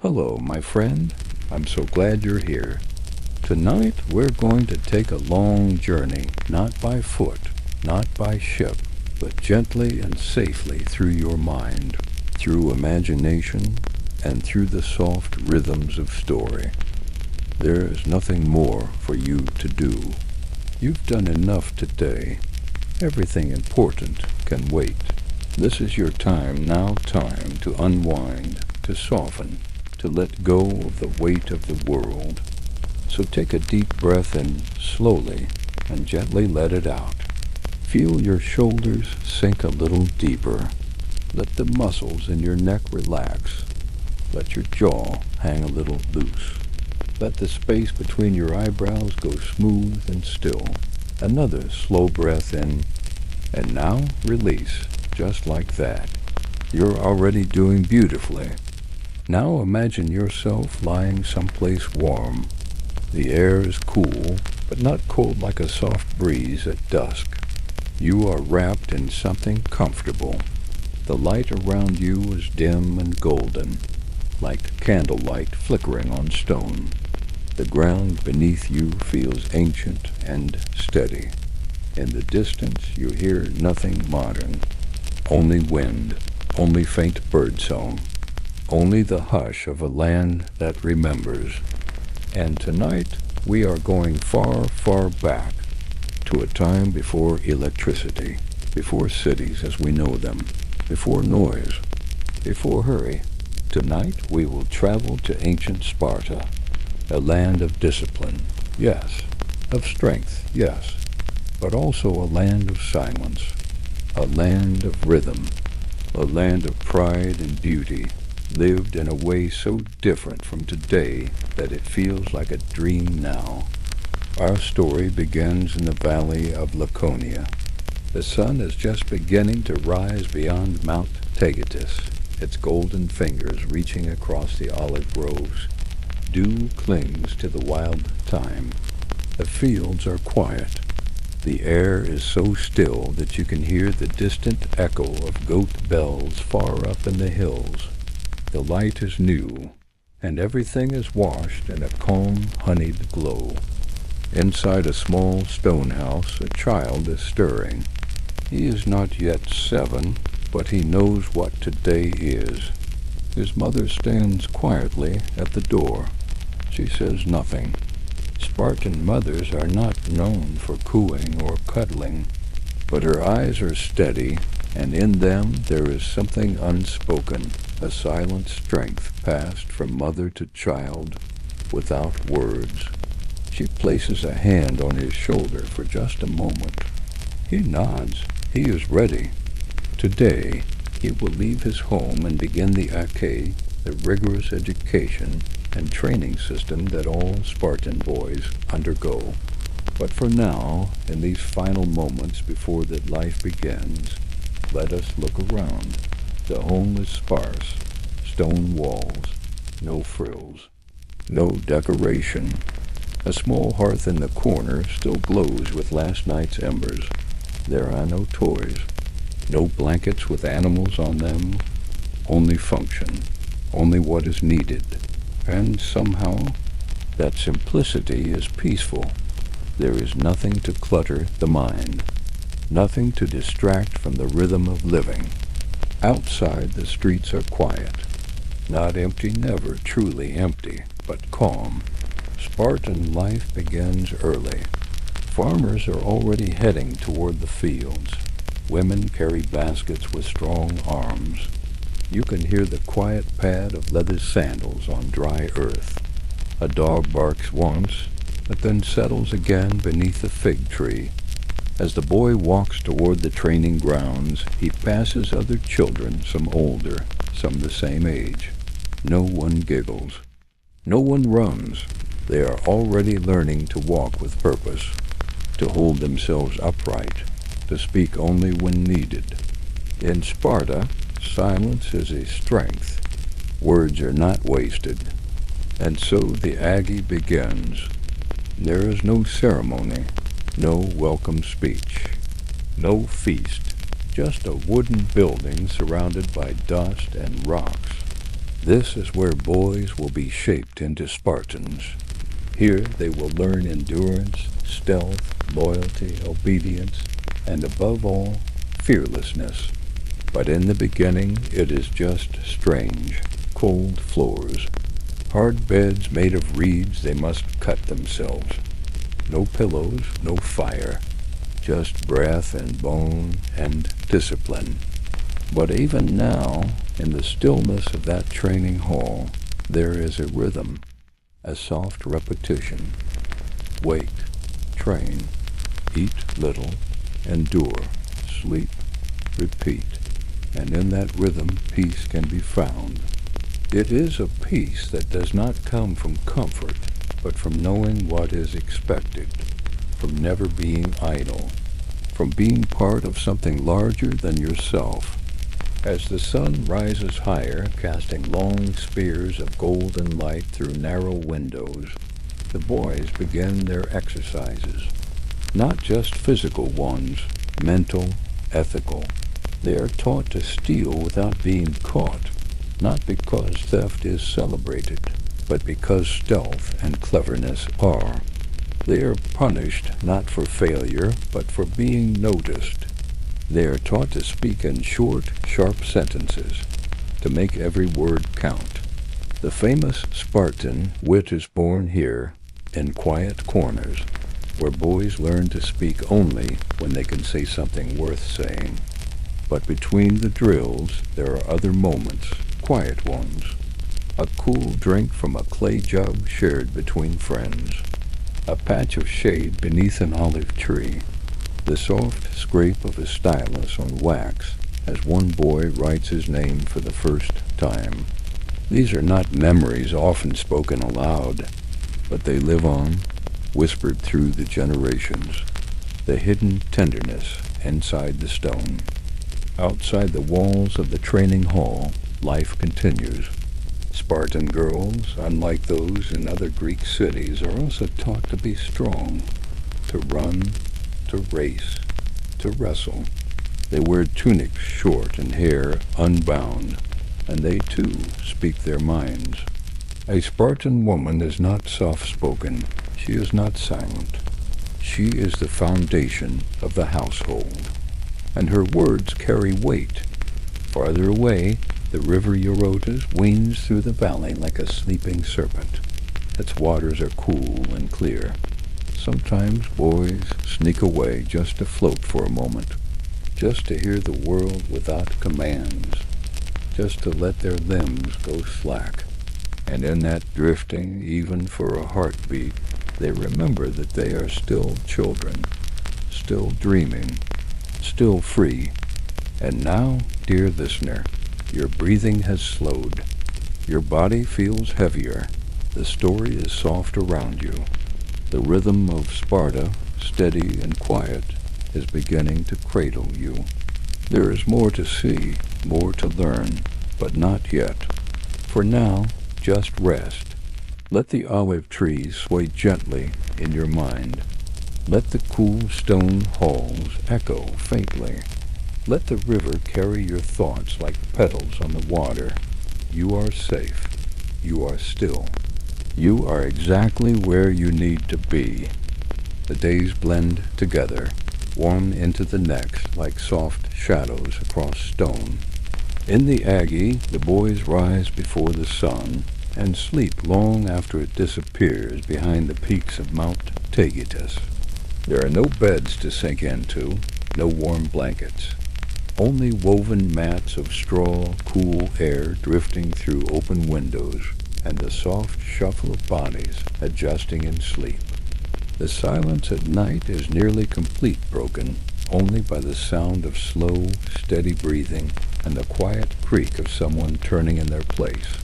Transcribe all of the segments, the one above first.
Hello, my friend. I'm so glad you're here. Tonight, we're going to take a long journey, not by foot, not by ship, but gently and safely through your mind, through imagination, and through the soft rhythms of story. There is nothing more for you to do. You've done enough today. Everything important can wait. This is your time now, time to unwind, to soften, to let go of the weight of the world. So take a deep breath in slowly and gently let it out. Feel your shoulders sink a little deeper. Let the muscles in your neck relax. Let your jaw hang a little loose. Let the space between your eyebrows go smooth and still. Another slow breath in, and now release, just like that. You're already doing beautifully. Now imagine yourself lying someplace warm. The air is cool, but not cold like a soft breeze at dusk. You are wrapped in something comfortable. The light around you is dim and golden, like candlelight flickering on stone. The ground beneath you feels ancient and steady. In the distance you hear nothing modern. Only wind, only faint birdsong. Only the hush of a land that remembers. And tonight, we are going far, far back to a time before electricity, before cities as we know them, before noise, before hurry. Tonight, we will travel to ancient Sparta, a land of discipline, yes, of strength, yes, but also a land of silence, a land of rhythm, a land of pride and beauty, lived in a way so different from today that it feels like a dream now. Our story begins in the valley of Laconia. The sun is just beginning to rise beyond Mount Taygetus, its golden fingers reaching across the olive groves. Dew clings to the wild thyme. The fields are quiet. The air is so still that you can hear the distant echo of goat bells far up in the hills. The light is new, and everything is washed in a calm, honeyed glow. Inside a small stone house, a child is stirring. He is not yet 7, but he knows what today is. His mother stands quietly at the door. She says nothing. Spartan mothers are not known for cooing or cuddling, but her eyes are steady, and in them there is something unspoken, a silent strength passed from mother to child without words. She places a hand on his shoulder for just a moment. He nods. He is ready. Today, he will leave his home and begin the Ake, the rigorous education and training system that all Spartan boys undergo. But for now, in these final moments before that life begins, let us look around. The home is sparse, stone walls, no frills, no decoration. A small hearth in the corner still glows with last night's embers. There are no toys, no blankets with animals on them, only function, only what is needed. And somehow, that simplicity is peaceful. There is nothing to clutter the mind, nothing to distract from the rhythm of living. Outside, the streets are quiet. Not empty, never truly empty, but calm. Spartan life begins early. Farmers are already heading toward the fields. Women carry baskets with strong arms. You can hear the quiet pad of leather sandals on dry earth. A dog barks once, but then settles again beneath a fig tree. As the boy walks toward the training grounds, he passes other children, some older, some the same age. No one giggles. No one runs. They are already learning to walk with purpose, to hold themselves upright, to speak only when needed. In Sparta, silence is a strength. Words are not wasted. And so the Aggie begins. There is no ceremony, no welcome speech, no feast, just a wooden building surrounded by dust and rocks. This is where boys will be shaped into Spartans. Here they will learn endurance, stealth, loyalty, obedience, and above all, fearlessness. But in the beginning it is just strange, cold floors, hard beds made of reeds they must cut themselves. No pillows, no fire, just breath and bone and discipline. But even now, in the stillness of that training hall, there is a rhythm, a soft repetition. Wake, train, eat little, endure, sleep, repeat, and in that rhythm peace can be found. It is a peace that does not come from comfort, but from knowing what is expected, from never being idle, from being part of something larger than yourself. As the sun rises higher, casting long spears of golden light through narrow windows, the boys begin their exercises. Not just physical ones, mental, ethical. They are taught to steal without being caught, not because theft is celebrated, but because stealth and cleverness are. They are punished not for failure, but for being noticed. They are taught to speak in short, sharp sentences, to make every word count. The famous Spartan wit is born here, in quiet corners, where boys learn to speak only when they can say something worth saying. But between the drills, there are other moments, quiet ones. A cool drink from a clay jug shared between friends. A patch of shade beneath an olive tree. The soft scrape of a stylus on wax as one boy writes his name for the first time. These are not memories often spoken aloud, but they live on, whispered through the generations. The hidden tenderness inside the stone. Outside the walls of the training hall, life continues. Spartan girls, unlike those in other Greek cities, are also taught to be strong, to run, to race, to wrestle. They wear tunics short and hair unbound, and they too speak their minds. A Spartan woman is not soft-spoken. She is not silent. She is the foundation of the household, and her words carry weight. Farther away, the river Eurotas winds through the valley like a sleeping serpent. Its waters are cool and clear. Sometimes boys sneak away just to float for a moment, just to hear the world without commands, just to let their limbs go slack. And in that drifting, even for a heartbeat, they remember that they are still children, still dreaming, still free. And now, dear listener, your breathing has slowed. Your body feels heavier. The story is soft around you. The rhythm of Sparta, steady and quiet, is beginning to cradle you. There is more to see, more to learn, but not yet. For now, just rest. Let the olive trees sway gently in your mind. Let the cool stone halls echo faintly. Let the river carry your thoughts like petals on the water. You are safe. You are still. You are exactly where you need to be. The days blend together, one into the next like soft shadows across stone. In the Aggie, the boys rise before the sun and sleep long after it disappears behind the peaks of Mount Taygetus. There are no beds to sink into, no warm blankets. Only woven mats of straw, cool air drifting through open windows, and the soft shuffle of bodies adjusting in sleep. The silence at night is nearly complete, broken only by the sound of slow, steady breathing and the quiet creak of someone turning in their place.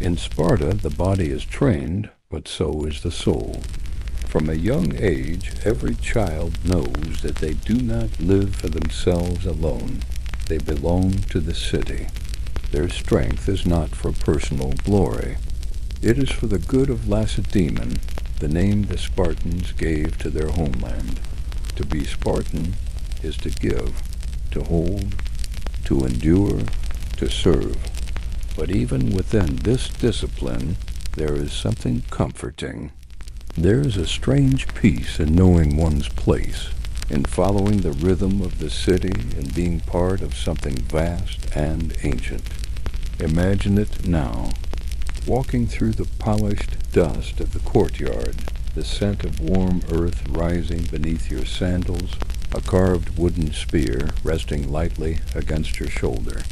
In Sparta, the body is trained, but so is the soul. From a young age, every child knows that they do not live for themselves alone. They belong to the city. Their strength is not for personal glory. It is for the good of Lacedaemon, the name the Spartans gave to their homeland. To be Spartan is to give, to hold, to endure, to serve. But even within this discipline, there is something comforting. There is a strange peace in knowing one's place, in following the rhythm of the city and being part of something vast and ancient. Imagine it now, walking through the polished dust of the courtyard, the scent of warm earth rising beneath your sandals, a carved wooden spear resting lightly against your shoulder.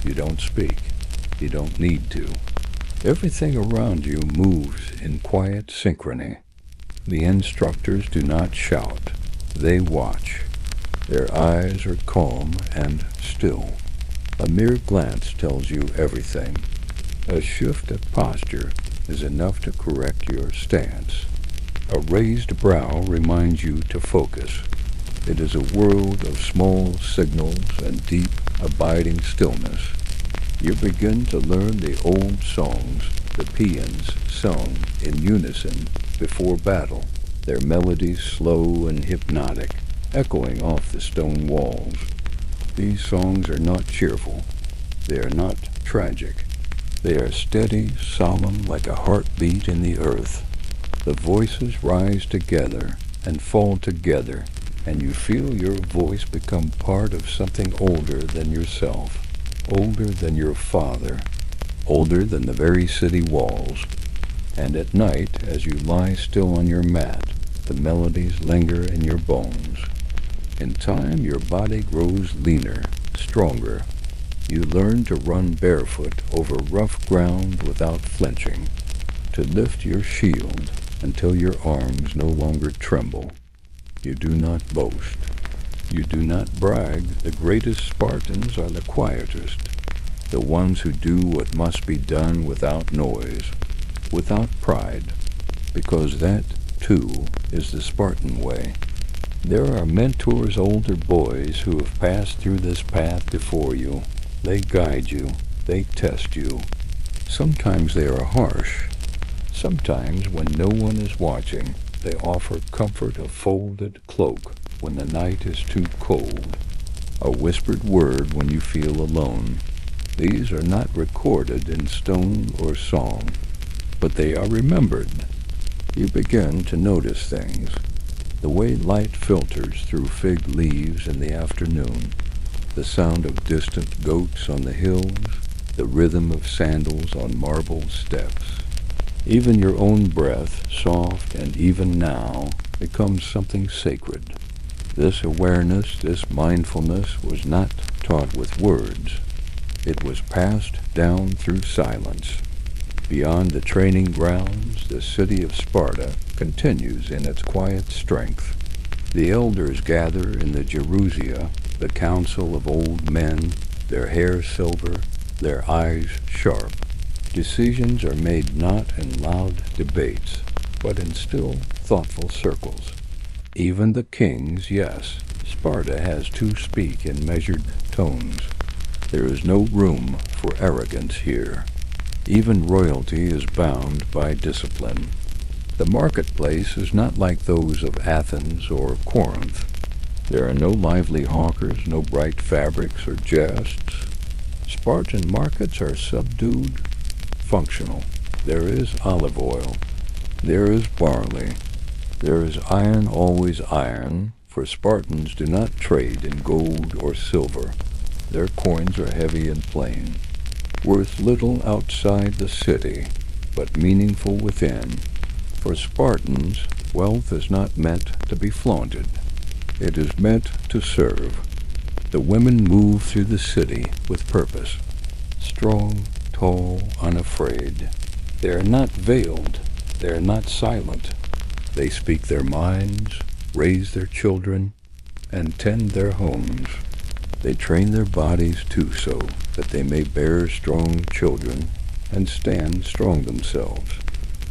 You don't speak. You don't need to. Everything around you moves in quiet synchrony. The instructors do not shout. They watch. Their eyes are calm and still. A mere glance tells you everything. A shift of posture is enough to correct your stance. A raised brow reminds you to focus. It is a world of small signals and deep, abiding stillness. You begin to learn the old songs the peons sung in unison before battle, their melodies slow and hypnotic, echoing off the stone walls. These songs are not cheerful. They are not tragic. They are steady, solemn, like a heartbeat in the earth. The voices rise together and fall together, and you feel your voice become part of something older than yourself, older than your father, older than the very city walls. And at night, as you lie still on your mat, the melodies linger in your bones. In time, your body grows leaner, stronger. You learn to run barefoot over rough ground without flinching, to lift your shield until your arms no longer tremble. You do not boast. You do not brag. The greatest Spartans are the quietest, the ones who do what must be done without noise, without pride, because that, too, is the Spartan way. There are mentors, older boys who have passed through this path before you. They guide you. They test you. Sometimes they are harsh. Sometimes, when no one is watching, they offer comfort, a folded cloak when the night is too cold, a whispered word when you feel alone. These are not recorded in stone or song, but they are remembered. You begin to notice things. The way light filters through fig leaves in the afternoon, the sound of distant goats on the hills, the rhythm of sandals on marble steps. Even your own breath, soft and even now, becomes something sacred. This awareness, this mindfulness was not taught with words. It was passed down through silence. Beyond the training grounds, the city of Sparta continues in its quiet strength. The elders gather in the Gerousia, the council of old men, their hair silver, their eyes sharp. Decisions are made not in loud debates, but in still, thoughtful circles. Even the kings, yes, Sparta has to speak in measured tones. There is no room for arrogance here. Even royalty is bound by discipline. The marketplace is not like those of Athens or Corinth. There are no lively hawkers, no bright fabrics or jests. Spartan markets are subdued, functional. There is olive oil. There is barley. There is iron, always iron, for Spartans do not trade in gold or silver. Their coins are heavy and plain, worth little outside the city, but meaningful within. For Spartans, wealth is not meant to be flaunted. It is meant to serve. The women move through the city with purpose, strong, tall, unafraid. They are not veiled. They are not silent. They speak their minds, raise their children, and tend their homes. They train their bodies too so that they may bear strong children and stand strong themselves.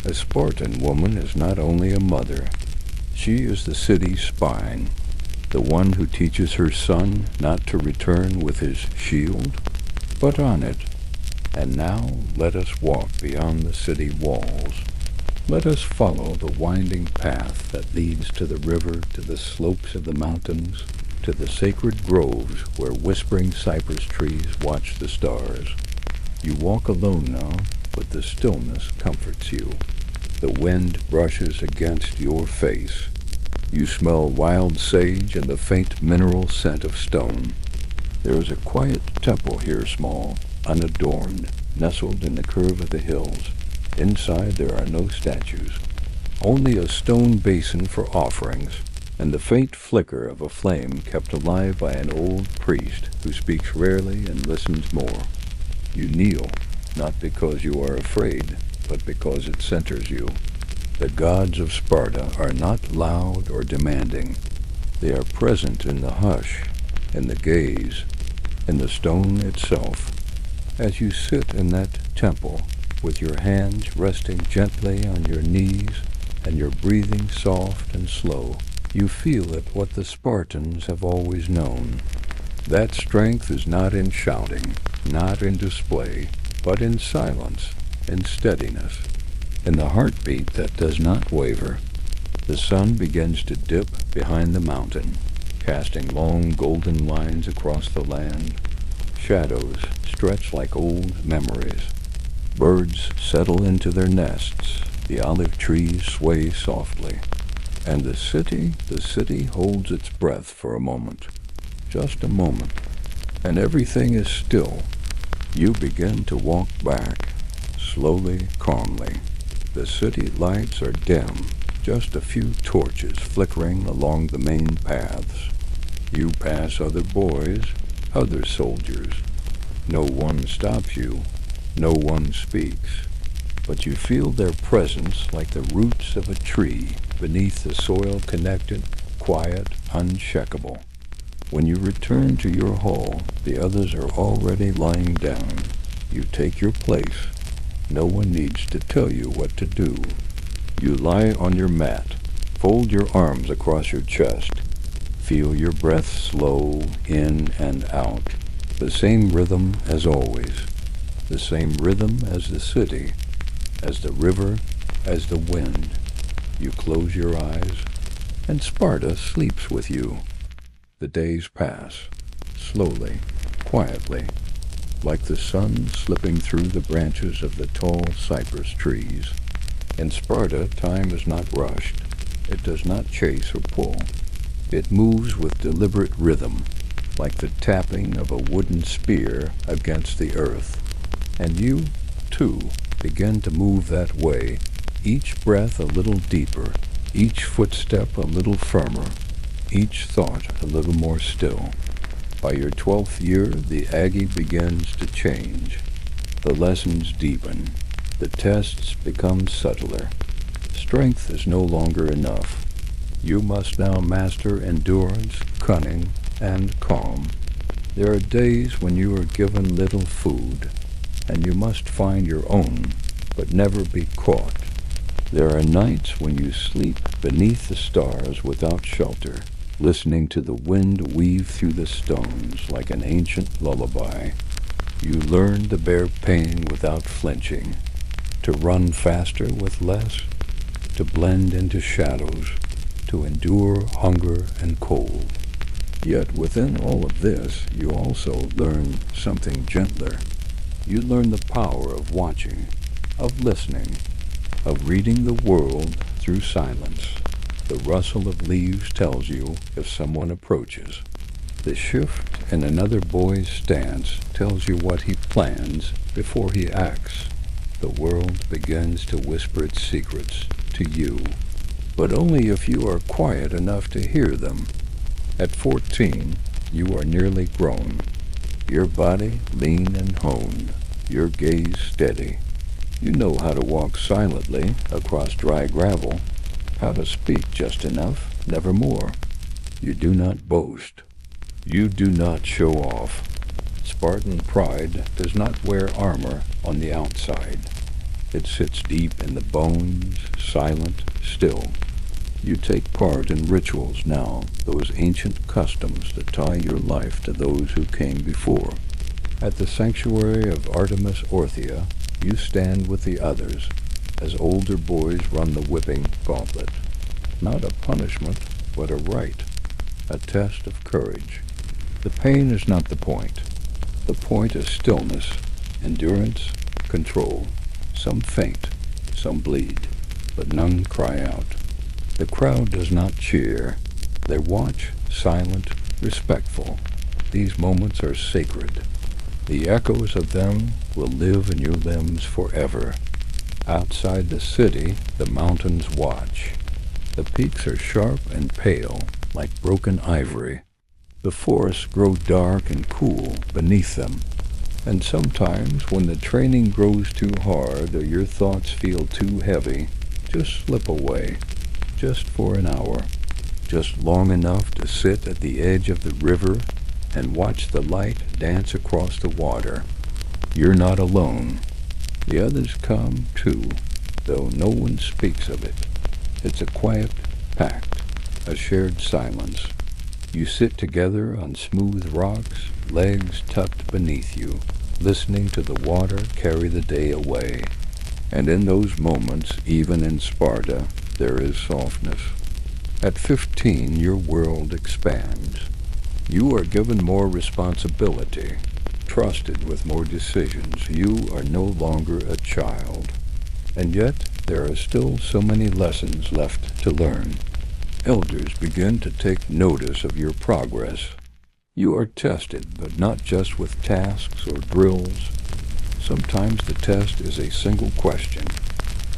A Spartan woman is not only a mother. She is the city's spine, the one who teaches her son not to return with his shield, but on it. And now let us walk beyond the city walls. Let us follow the winding path that leads to the river, to the slopes of the mountains, to the sacred groves where whispering cypress trees watch the stars. You walk alone now, but the stillness comforts you. The wind brushes against your face. You smell wild sage and the faint mineral scent of stone. There is a quiet temple here, small, unadorned, nestled in the curve of the hills. Inside there are no statues, only a stone basin for offerings, and the faint flicker of a flame kept alive by an old priest who speaks rarely and listens more. You kneel, not because you are afraid, but because it centers you. The gods of Sparta are not loud or demanding. They are present in the hush, in the gaze, in the stone itself. As you sit in that temple, with your hands resting gently on your knees and your breathing soft and slow, you feel it what the Spartans have always known. That strength is not in shouting, not in display, but in silence, in steadiness, in the heartbeat that does not waver. The sun begins to dip behind the mountain, casting long golden lines across the land. Shadows stretch like old memories. Birds settle into their nests. The olive trees sway softly. And the city holds its breath for a moment. Just a moment. And everything is still. You begin to walk back, slowly, calmly. The city lights are dim, just a few torches flickering along the main paths. You pass other boys, other soldiers. No one stops you, no one speaks, but you feel their presence like the roots of a tree beneath the soil, connected, quiet, uncheckable. When you return to your hall, the others are already lying down. You take your place. No one needs to tell you what to do. You lie on your mat, fold your arms across your chest. Feel your breath slow in and out. The same rhythm as always. The same rhythm as the city, as the river, as the wind. You close your eyes, and Sparta sleeps with you. The days pass, slowly, quietly, like the sun slipping through the branches of the tall cypress trees. In Sparta, time is not rushed. It does not chase or pull. It moves with deliberate rhythm, like the tapping of a wooden spear against the earth. And you, too, begin to move that way, each breath a little deeper, each footstep a little firmer, each thought a little more still. By your 12th year, the Aggie begins to change. The lessons deepen. The tests become subtler. Strength is no longer enough. You must now master endurance, cunning, and calm. There are days when you are given little food, and you must find your own, but never be caught. There are nights when you sleep beneath the stars without shelter, listening to the wind weave through the stones like an ancient lullaby. You learn to bear pain without flinching, to run faster with less, to blend into shadows, to endure hunger and cold. Yet within all of this, you also learn something gentler. You learn the power of watching, of listening, of reading the world through silence. The rustle of leaves tells you if someone approaches. The shift in another boy's stance tells you what he plans before he acts. The world begins to whisper its secrets to you, but only if you are quiet enough to hear them. At 14, you are nearly grown. Your body lean and honed, your gaze steady. You know how to walk silently across dry gravel, how to speak just enough, never more. You do not boast. You do not show off. Spartan pride does not wear armor on the outside. It sits deep in the bones, silent, still. You take part in rituals now, those ancient customs that tie your life to those who came before. At the sanctuary of Artemis Orthia, you stand with the others, as older boys run the whipping gauntlet. Not a punishment, but a rite, a test of courage. The pain is not the point. The point is stillness, endurance, control. Some faint, some bleed, but none cry out. The crowd does not cheer. They watch, silent, respectful. These moments are sacred. The echoes of them will live in your limbs forever. Outside the city, the mountains watch. The peaks are sharp and pale, like broken ivory. The forests grow dark and cool beneath them. And sometimes, when the training grows too hard or your thoughts feel too heavy, just slip away, just for an hour, just long enough to sit at the edge of the river and watch the light dance across the water. You're not alone. The others come, too, though no one speaks of it. It's a quiet pact, a shared silence. You sit together on smooth rocks, legs tucked beneath you, listening to the water carry the day away. And in those moments, even in Sparta, there is softness. At 15, your world expands. You are given more responsibility, trusted with more decisions. You are no longer a child. And yet, there are still so many lessons left to learn. Elders begin to take notice of your progress. You are tested, but not just with tasks or drills. Sometimes the test is a single question,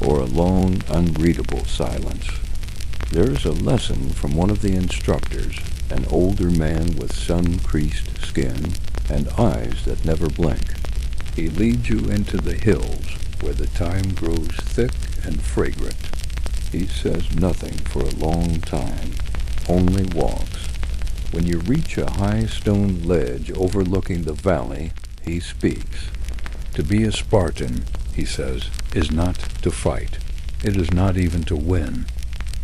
or a long, unreadable silence. There is a lesson from one of the instructors, an older man with sun-creased skin and eyes that never blink. He leads you into the hills, where the thyme grows thick and fragrant. He says nothing for a long time, only walks. When you reach a high stone ledge overlooking the valley, he speaks. To be a Spartan, he says, is not to fight. It is not even to win.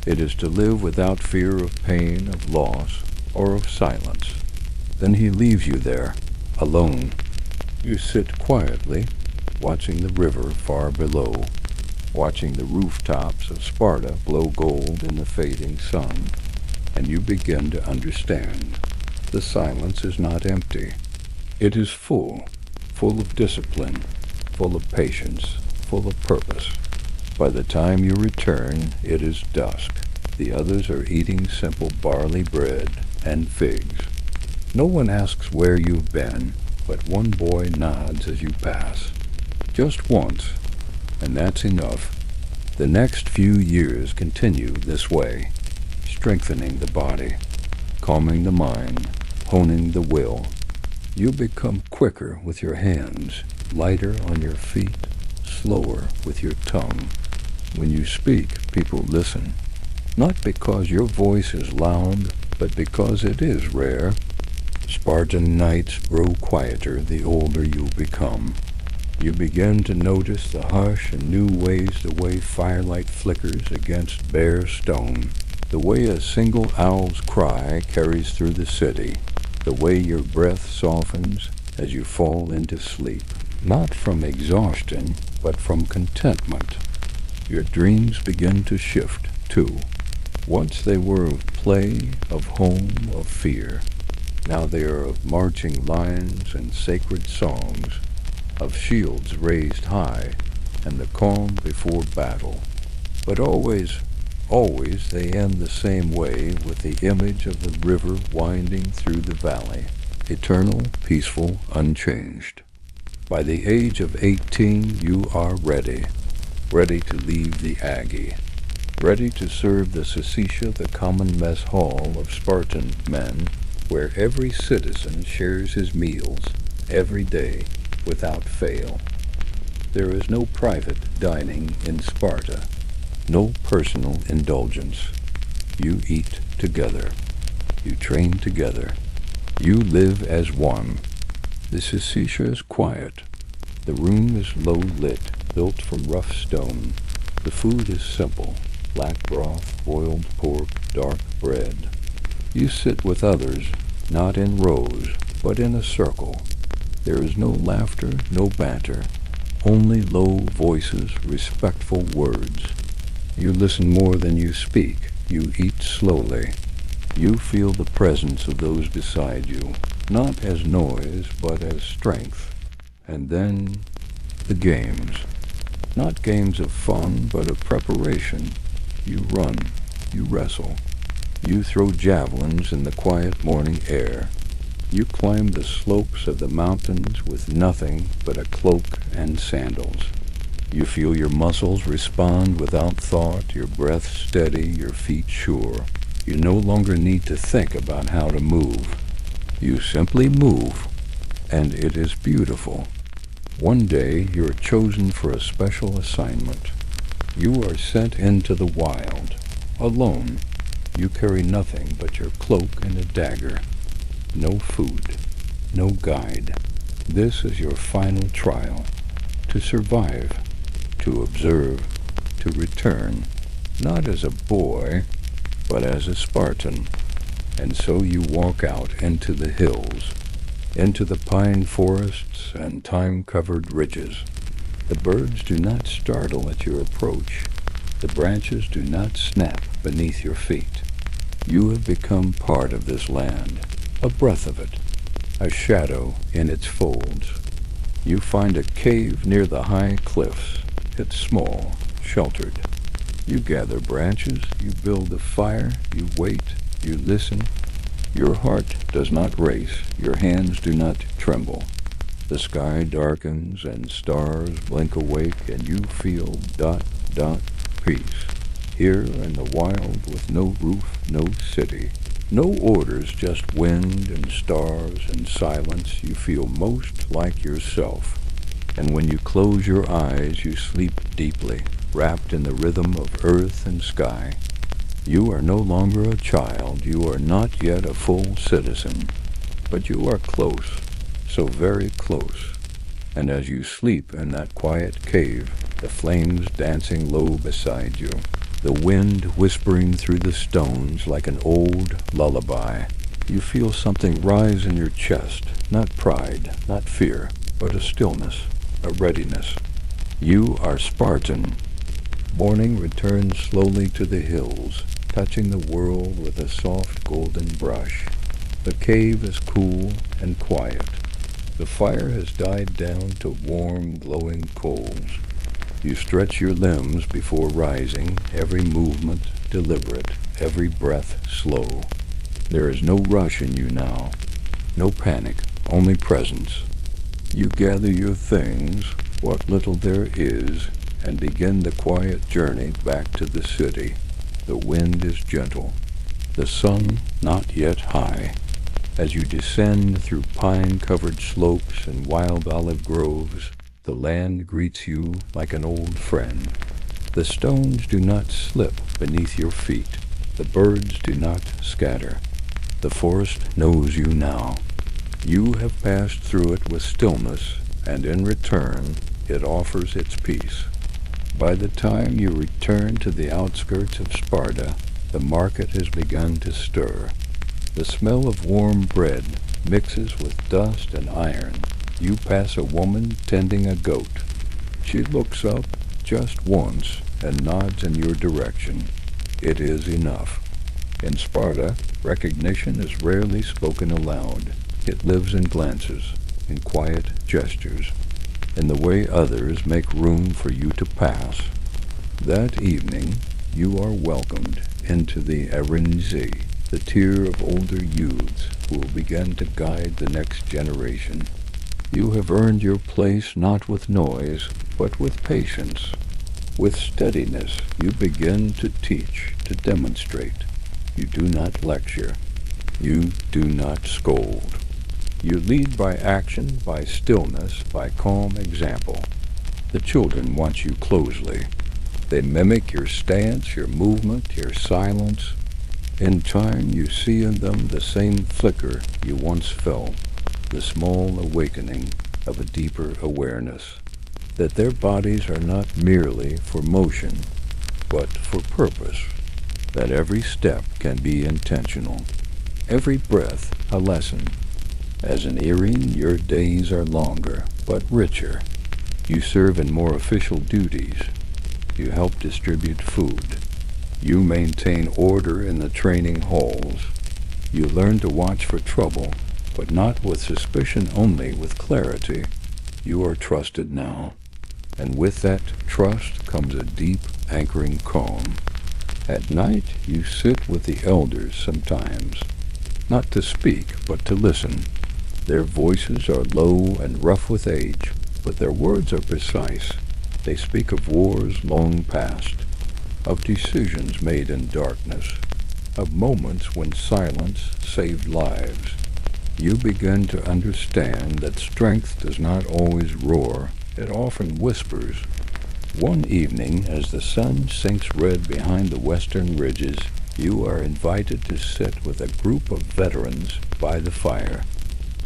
It is to live without fear of pain, of loss, or of silence. Then he leaves you there, alone. You sit quietly, watching the river far below, watching the rooftops of Sparta glow gold in the fading sun, and you begin to understand. The silence is not empty. It is full of discipline, full of patience, full of purpose. By the time you return, it is dusk. The others are eating simple barley bread and figs. No one asks where you've been, but one boy nods as you pass. Just once, and that's enough. The next few years continue this way, strengthening the body, calming the mind, honing the will. You become quicker with your hands, lighter on your feet, slower with your tongue. When you speak, people listen, not because your voice is loud, but because it is rare. Spartan nights grow quieter the older you become. You begin to notice the hush in new ways, the way firelight flickers against bare stone, the way a single owl's cry carries through the city, the way your breath softens as you fall into sleep, not from exhaustion, but from contentment. Your dreams begin to shift, too. Once they were of play, of home, of fear. Now they are of marching lines and sacred songs, of shields raised high, and the calm before battle. But always they end the same way, with the image of the river winding through the valley, eternal, peaceful, unchanged. By the age of 18, you are ready to leave the Aggie, ready to serve the Syestia, the common mess hall of Spartan men, where every citizen shares his meals every day without fail. There is no private dining in Sparta, no personal indulgence. You eat together. You train together. You live as one. The Syestia is quiet. The room is low lit, built from rough stone. The food is simple, black broth, boiled pork, dark bread. You sit with others, not in rows, but in a circle. There is no laughter, no banter, only low voices, respectful words. You listen more than you speak. You eat slowly. You feel the presence of those beside you, not as noise, but as strength, And then the games. Not games of fun, but of preparation. You run, you wrestle, you throw javelins in the quiet morning air. You climb the slopes of the mountains with nothing but a cloak and sandals. You feel your muscles respond without thought, your breath steady, your feet sure. You no longer need to think about how to move. You simply move, and it is beautiful. One day you're chosen for a special assignment. You are sent into the wild, alone. You carry nothing but your cloak and a dagger. No food, no guide. This is your final trial. To survive, to observe, to return, not as a boy, but as a Spartan. And so you walk out into the hills, into the pine forests and time-covered ridges. The birds do not startle at your approach. The branches do not snap beneath your feet. You have become part of this land, a breath of it, a shadow in its folds. You find a cave near the high cliffs. It's small, sheltered. You gather branches, you build a fire, you wait, you listen. Your heart does not race, your hands do not tremble. The sky darkens and stars blink awake and you feel ... peace. Here in the wild with no roof, no city. No orders, just wind and stars and silence. You feel most like yourself. And when you close your eyes, you sleep deeply, wrapped in the rhythm of earth and sky. You are no longer a child. You are not yet a full citizen. But you are close, so very close. And as you sleep in that quiet cave, the flames dancing low beside you, the wind whispering through the stones like an old lullaby, you feel something rise in your chest, not pride, not fear, but a stillness, a readiness. You are Spartan. Morning returns slowly to the hills, touching the world with a soft golden brush. The cave is cool and quiet. The fire has died down to warm, glowing coals. You stretch your limbs before rising, every movement deliberate, every breath slow. There is no rush in you now, no panic, only presence. You gather your things, what little there is, and begin the quiet journey back to the city. The wind is gentle, the sun not yet high. As you descend through pine-covered slopes and wild olive groves, the land greets you like an old friend. The stones do not slip beneath your feet. The birds do not scatter. The forest knows you now. You have passed through it with stillness, and in return, it offers its peace. By the time you return to the outskirts of Sparta, the market has begun to stir. The smell of warm bread mixes with dust and iron. You pass a woman tending a goat. She looks up just once and nods in your direction. It is enough. In Sparta, recognition is rarely spoken aloud. It lives in glances, in quiet gestures, in the way others make room for you to pass. That evening, you are welcomed into the Erinzi, the tier of older youths who will begin to guide the next generation. You have earned your place not with noise, but with patience. With steadiness, you begin to teach, to demonstrate. You do not lecture. You do not scold. You lead by action, by stillness, by calm example. The children watch you closely. They mimic your stance, your movement, your silence. In time, you see in them the same flicker you once felt, the small awakening of a deeper awareness, that their bodies are not merely for motion, but for purpose, that every step can be intentional, every breath a lesson. As an Erin, your days are longer, but richer. You serve in more official duties. You help distribute food. You maintain order in the training halls. You learn to watch for trouble, but not with suspicion only, with clarity. You are trusted now, and with that trust comes a deep, anchoring calm. At night, you sit with the elders sometimes, not to speak, but to listen. Their voices are low and rough with age, but their words are precise. They speak of wars long past, of decisions made in darkness, of moments when silence saved lives. You begin to understand that strength does not always roar, it often whispers. One evening, as the sun sinks red behind the western ridges, you are invited to sit with a group of veterans by the fire.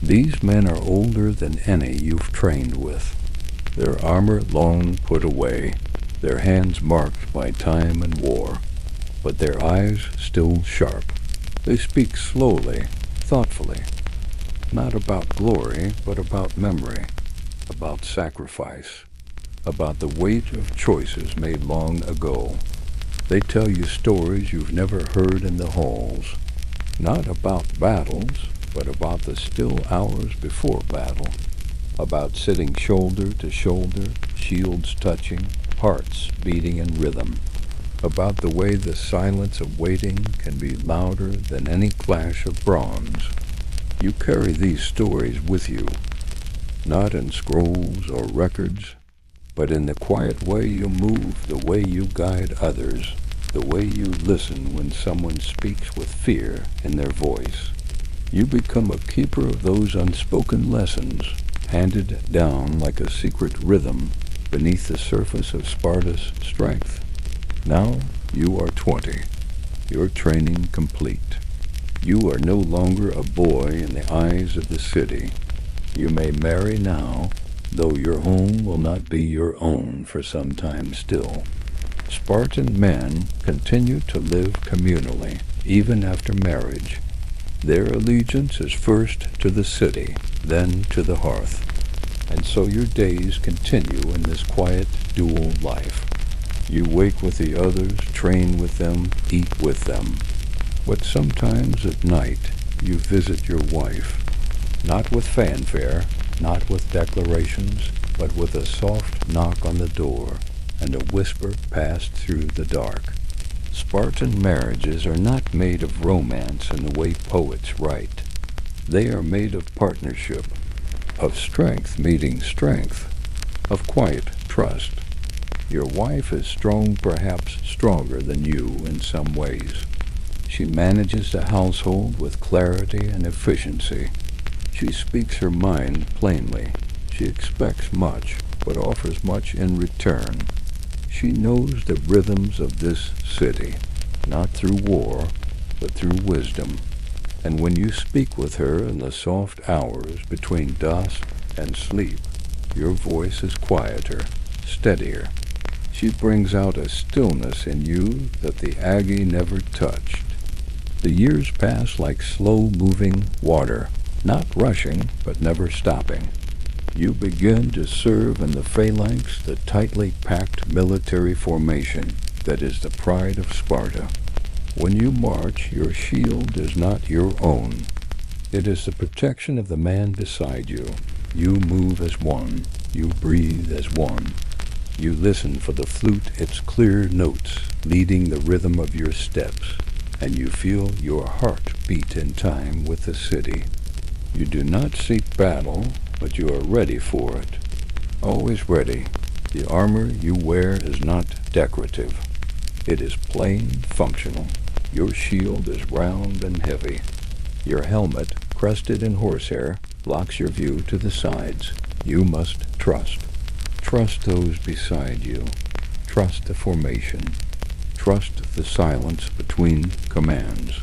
These men are older than any you've trained with, their armor long put away, their hands marked by time and war, but their eyes still sharp. They speak slowly, thoughtfully, not about glory, but about memory, about sacrifice, about the weight of choices made long ago. They tell you stories you've never heard in the halls, not about battles, but about the still hours before battle, about sitting shoulder to shoulder, shields touching, hearts beating in rhythm, about the way the silence of waiting can be louder than any clash of bronze. You carry these stories with you, not in scrolls or records, but in the quiet way you move, the way you guide others, the way you listen when someone speaks with fear in their voice. You become a keeper of those unspoken lessons, handed down like a secret rhythm beneath the surface of Sparta's strength. Now you are 20, your training complete. You are no longer a boy in the eyes of the city. You may marry now, though your home will not be your own for some time still. Spartan men continue to live communally, even after marriage. Their allegiance is first to the city, then to the hearth. And so your days continue in this quiet, dual life. You wake with the others, train with them, eat with them. But sometimes at night you visit your wife, not with fanfare, not with declarations, but with a soft knock on the door and a whisper passed through the dark. Spartan marriages are not made of romance in the way poets write. They are made of partnership, of strength meeting strength, of quiet trust. Your wife is strong, perhaps stronger than you in some ways. She manages the household with clarity and efficiency. She speaks her mind plainly. She expects much, but offers much in return. She knows the rhythms of this city, not through war, but through wisdom. And when you speak with her in the soft hours between dusk and sleep, your voice is quieter, steadier. She brings out a stillness in you that the Aggie never touched. The years pass like slow-moving water, not rushing, but never stopping. You begin to serve in the phalanx, the tightly packed military formation that is the pride of Sparta. When you march, your shield is not your own. It is the protection of the man beside you. You move as one. You breathe as one. You listen for the flute, its clear notes, leading the rhythm of your steps, and you feel your heart beat in time with the city. You do not seek battle, but you are ready for it. Always ready. The armor you wear is not decorative. It is plain, functional. Your shield is round and heavy. Your helmet, crested in horsehair, blocks your view to the sides. You must trust. Trust those beside you. Trust the formation. Trust the silence between commands.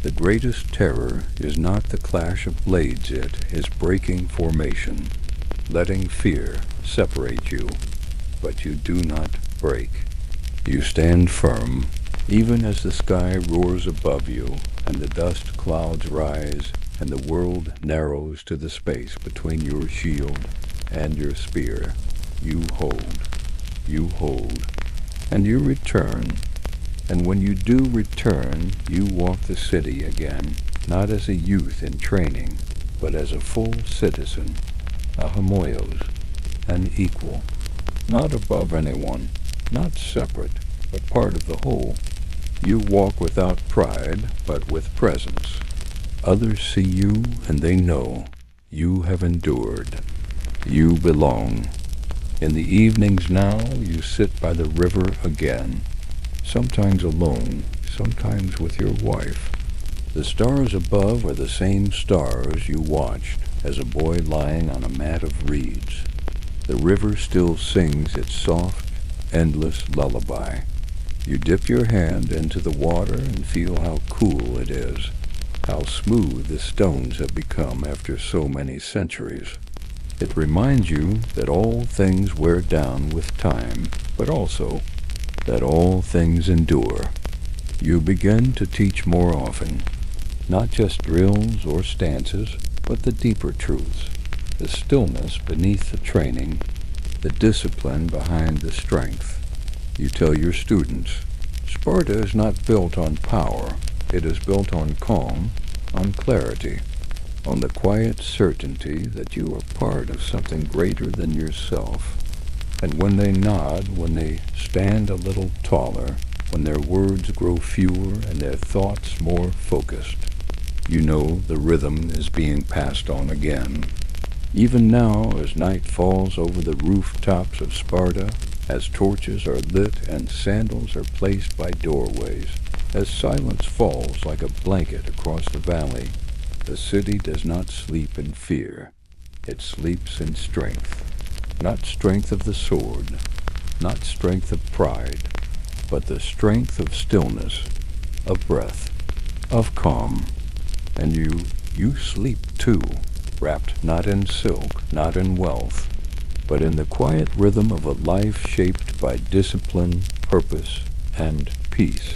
The greatest terror is not the clash of blades, it is breaking formation, letting fear separate you, but you do not break. You stand firm, even as the sky roars above you, and the dust clouds rise, and the world narrows to the space between your shield and your spear. You hold, and you return. And when you do return, you walk the city again, not as a youth in training, but as a full citizen, a homoios, and equal. Not above anyone, not separate, but part of the whole. You walk without pride, but with presence. Others see you and they know you have endured. You belong. In the evenings now you sit by the river again, sometimes alone, sometimes with your wife. The stars above are the same stars you watched as a boy lying on a mat of reeds. The river still sings its soft, endless lullaby. You dip your hand into the water and feel how cool it is, how smooth the stones have become after so many centuries. It reminds you that all things wear down with time, but also that all things endure. You begin to teach more often, not just drills or stances, but the deeper truths, the stillness beneath the training, the discipline behind the strength. You tell your students, Sparta is not built on power, it is built on calm, on clarity, on the quiet certainty that you are part of something greater than yourself. And when they nod, when they stand a little taller, when their words grow fewer and their thoughts more focused, you know the rhythm is being passed on again. Even now, as night falls over the rooftops of Sparta, as torches are lit and sandals are placed by doorways, as silence falls like a blanket across the valley, the city does not sleep in fear. It sleeps in strength. Not strength of the sword, not strength of pride, but the strength of stillness, of breath, of calm. And you sleep too, wrapped not in silk, not in wealth, but in the quiet rhythm of a life shaped by discipline, purpose, and peace.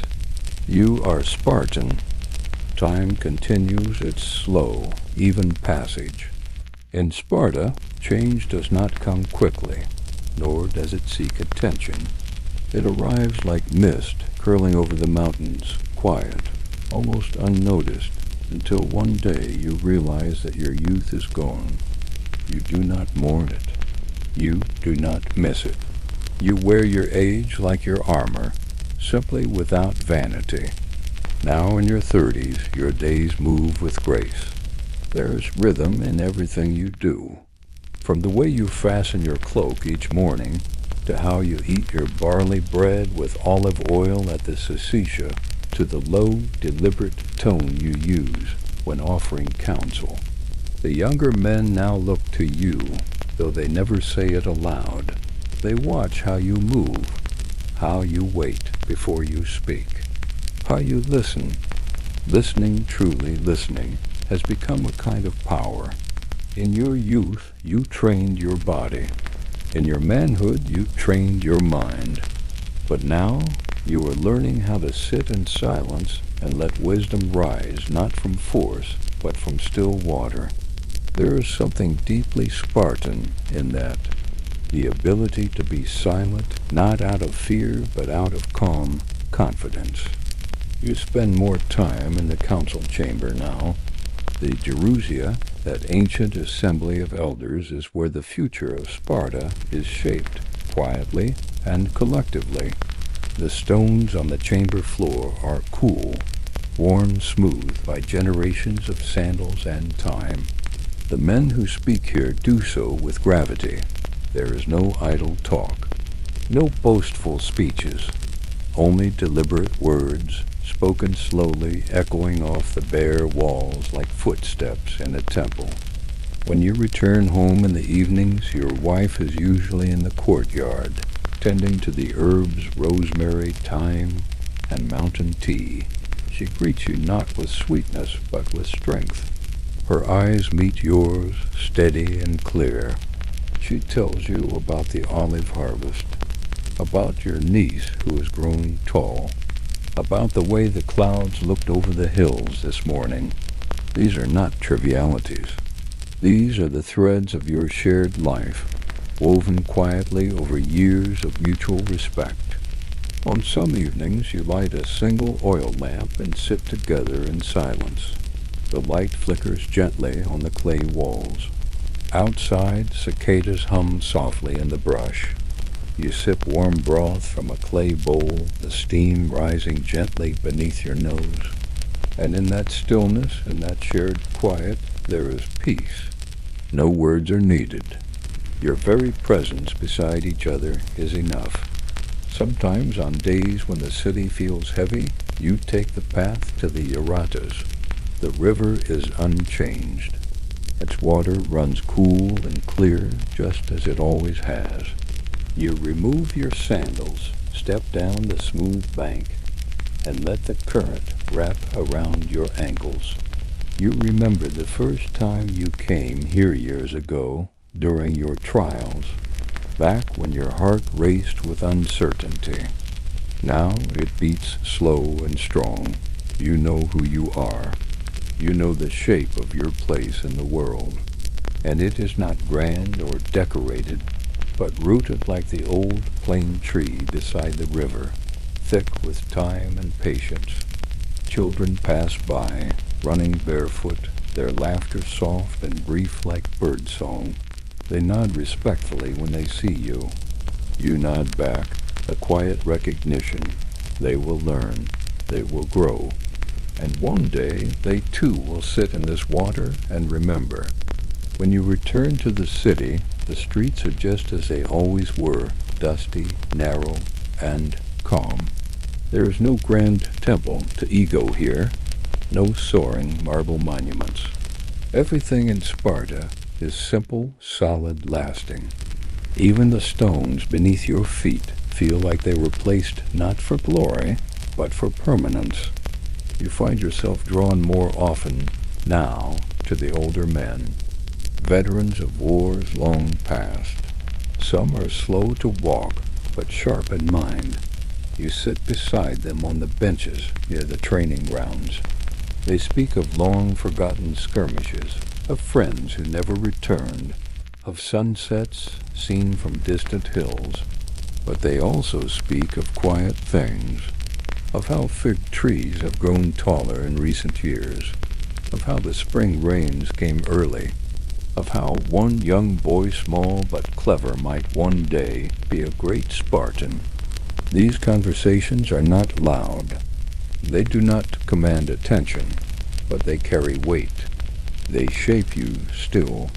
You are Spartan. Time continues its slow, even passage. In Sparta, change does not come quickly, nor does it seek attention. It arrives like mist curling over the mountains, quiet, almost unnoticed, until one day you realize that your youth is gone. You do not mourn it. You do not miss it. You wear your age like your armor, simply without vanity. Now in your 30s, your days move with grace. There is rhythm in everything you do. From the way you fasten your cloak each morning, to how you eat your barley bread with olive oil at the Syestia, to the low, deliberate tone you use when offering counsel. The younger men now look to you, though they never say it aloud. They watch how you move, how you wait before you speak, how you listen. Listening, truly listening, has become a kind of power. In your youth, you trained your body. In your manhood, you trained your mind. But now, you are learning how to sit in silence and let wisdom rise not from force, but from still water. There is something deeply Spartan in that, the ability to be silent, not out of fear, but out of calm confidence. You spend more time in the council chamber now. The Gerousia, that ancient assembly of elders, is where the future of Sparta is shaped, quietly and collectively. The stones on the chamber floor are cool, worn smooth by generations of sandals and time. The men who speak here do so with gravity. There is no idle talk, no boastful speeches, only deliberate words, spoken slowly, echoing off the bare walls like footsteps in a temple. When you return home in the evenings, your wife is usually in the courtyard, tending to the herbs, rosemary, thyme, and mountain tea. She greets you not with sweetness, but with strength. Her eyes meet yours, steady and clear. She tells you about the olive harvest, about your niece who has grown tall, about the way the clouds looked over the hills this morning. These are not trivialities. These are the threads of your shared life, woven quietly over years of mutual respect. On some evenings you light a single oil lamp and sit together in silence. The light flickers gently on the clay walls. Outside, cicadas hum softly in the brush. You sip warm broth from a clay bowl, the steam rising gently beneath your nose. And in that stillness, in that shared quiet, there is peace. No words are needed. Your very presence beside each other is enough. Sometimes on days when the city feels heavy, you take the path to the Eurotas. The river is unchanged. Its water runs cool and clear, just as it always has. You remove your sandals, step down the smooth bank, and let the current wrap around your ankles. You remember the first time you came here years ago, during your trials, back when your heart raced with uncertainty. Now it beats slow and strong. You know who you are. You know the shape of your place in the world. And it is not grand or decorated, but rooted like the old plane tree beside the river, thick with time and patience. Children pass by, running barefoot, their laughter soft and brief like birdsong. They nod respectfully when they see you. You nod back, a quiet recognition. They will learn. They will grow. And one day, they too will sit in this water and remember. When you return to the city, the streets are just as they always were, dusty, narrow, and calm. There is no grand temple to ego here, no soaring marble monuments. Everything in Sparta is simple, solid, lasting. Even the stones beneath your feet feel like they were placed not for glory, but for permanence. You find yourself drawn more often now to the older men, veterans of wars long past. Some are slow to walk, but sharp in mind. You sit beside them on the benches near the training grounds. They speak of long-forgotten skirmishes, of friends who never returned, of sunsets seen from distant hills. But they also speak of quiet things, of how fig trees have grown taller in recent years, of how the spring rains came early, of how one young boy, small but clever, might one day be a great Spartan. These conversations are not loud. They do not command attention, but they carry weight. They shape you still.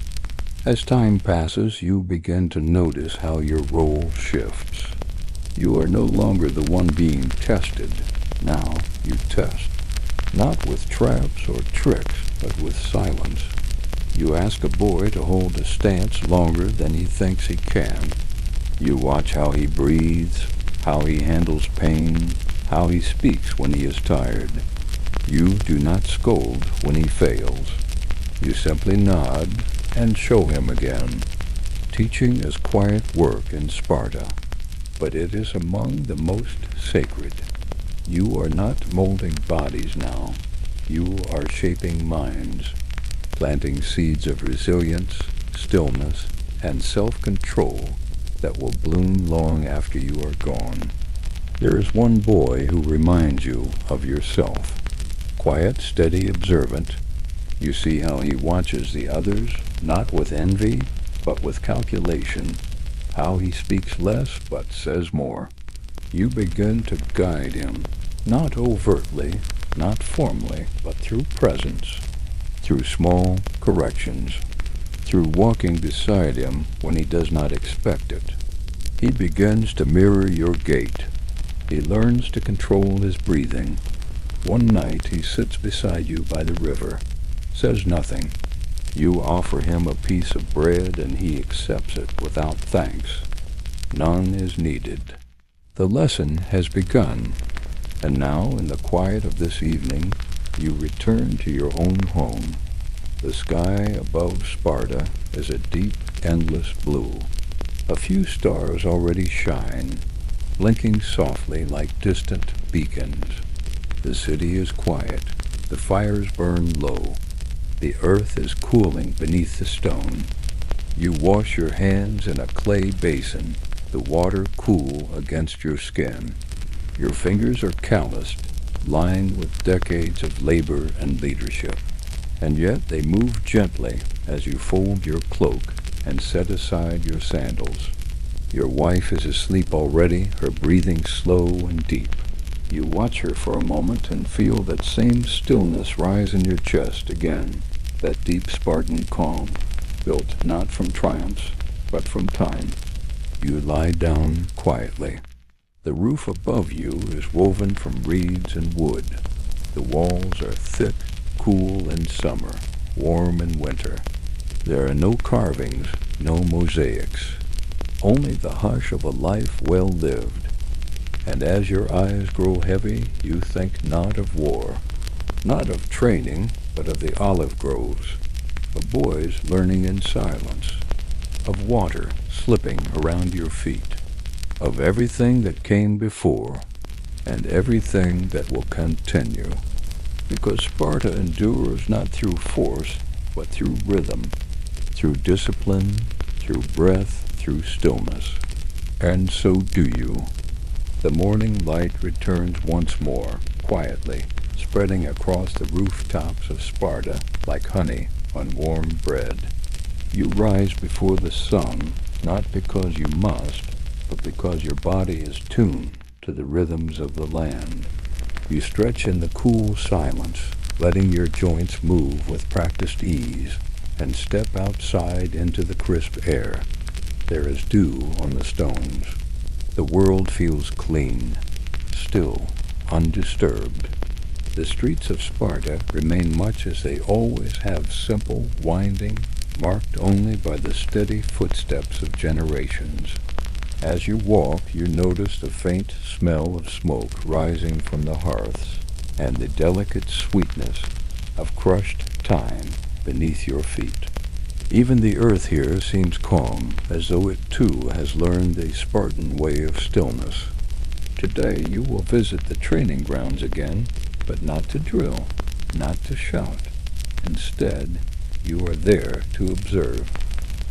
As time passes, you begin to notice how your role shifts. You are no longer the one being tested. Now you test, not with traps or tricks, but with silence. You ask a boy to hold a stance longer than he thinks he can. You watch how he breathes, how he handles pain, how he speaks when he is tired. You do not scold when he fails. You simply nod and show him again. Teaching is quiet work in Sparta, but it is among the most sacred. You are not molding bodies now. You are shaping minds, planting seeds of resilience, stillness, and self-control that will bloom long after you are gone. There is one boy who reminds you of yourself. Quiet, steady, observant. You see how he watches the others, not with envy, but with calculation. How he speaks less, but says more. You begin to guide him, not overtly, not formally, but through presence, through small corrections, through walking beside him when he does not expect it. He begins to mirror your gait. He learns to control his breathing. One night he sits beside you by the river, says nothing. You offer him a piece of bread and he accepts it without thanks. None is needed. The lesson has begun, and now in the quiet of this evening you return to your own home. The sky above Sparta is a deep, endless blue. A few stars already shine, blinking softly like distant beacons. The city is quiet. The fires burn low. The earth is cooling beneath the stone. You wash your hands in a clay basin, the water cool against your skin. Your fingers are calloused, lined with decades of labor and leadership. and yet they move gently as you fold your cloak and set aside your sandals. Your wife is asleep already, her breathing slow and deep. You watch her for a moment and feel that same stillness rise in your chest again, that deep Spartan calm, built not from triumphs, but from time. You lie down quietly. The roof above you is woven from reeds and wood. The walls are thick, cool in summer, warm in winter. There are no carvings, no mosaics, only the hush of a life well lived. And as your eyes grow heavy, you think not of war, not of training, but of the olive groves, of boys learning in silence, of water slipping around your feet, of everything that came before, and everything that will continue. Because Sparta endures not through force, but through rhythm, through discipline, through breath, through stillness. And so do you. The morning light returns once more, quietly, spreading across the rooftops of Sparta like honey on warm bread. You rise before the sun, not because you must, but because your body is tuned to the rhythms of the land. You stretch in the cool silence, letting your joints move with practiced ease, and step outside into the crisp air. There is dew on the stones. The world feels clean, still, undisturbed. The streets of Sparta remain much as they always have, simple, winding, marked only by the steady footsteps of generations. As you walk, you notice the faint smell of smoke rising from the hearths, and the delicate sweetness of crushed time beneath your feet. Even the earth here seems calm, as though it too has learned the Spartan way of stillness. Today you will visit the training grounds again, but not to drill, not to shout. Instead, you are there to observe,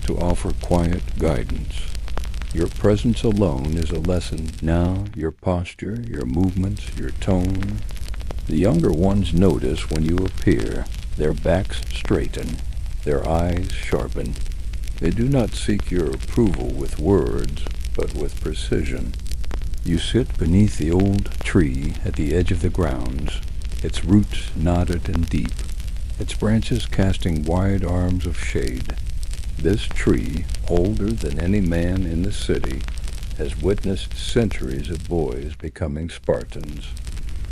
to offer quiet guidance. Your presence alone is a lesson now, your posture, your movements, your tone. The younger ones notice when you appear, their backs straighten, their eyes sharpen. They do not seek your approval with words, but with precision. You sit beneath the old tree at the edge of the grounds, its roots knotted and deep, its branches casting wide arms of shade. This tree, older than any man in the city, has witnessed centuries of boys becoming Spartans.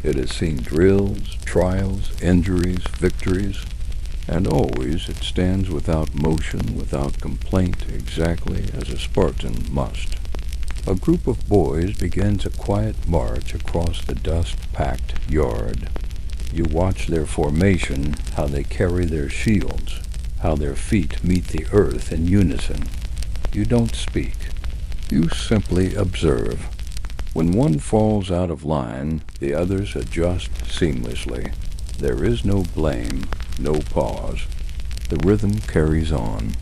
It has seen drills, trials, injuries, victories, and always it stands without motion, without complaint, exactly as a Spartan must. A group of boys begins a quiet march across the dust-packed yard. You watch their formation, how they carry their shields, how their feet meet the earth in unison. You don't speak. You simply observe. When one falls out of line, the others adjust seamlessly. There is no blame, no pause. The rhythm carries on.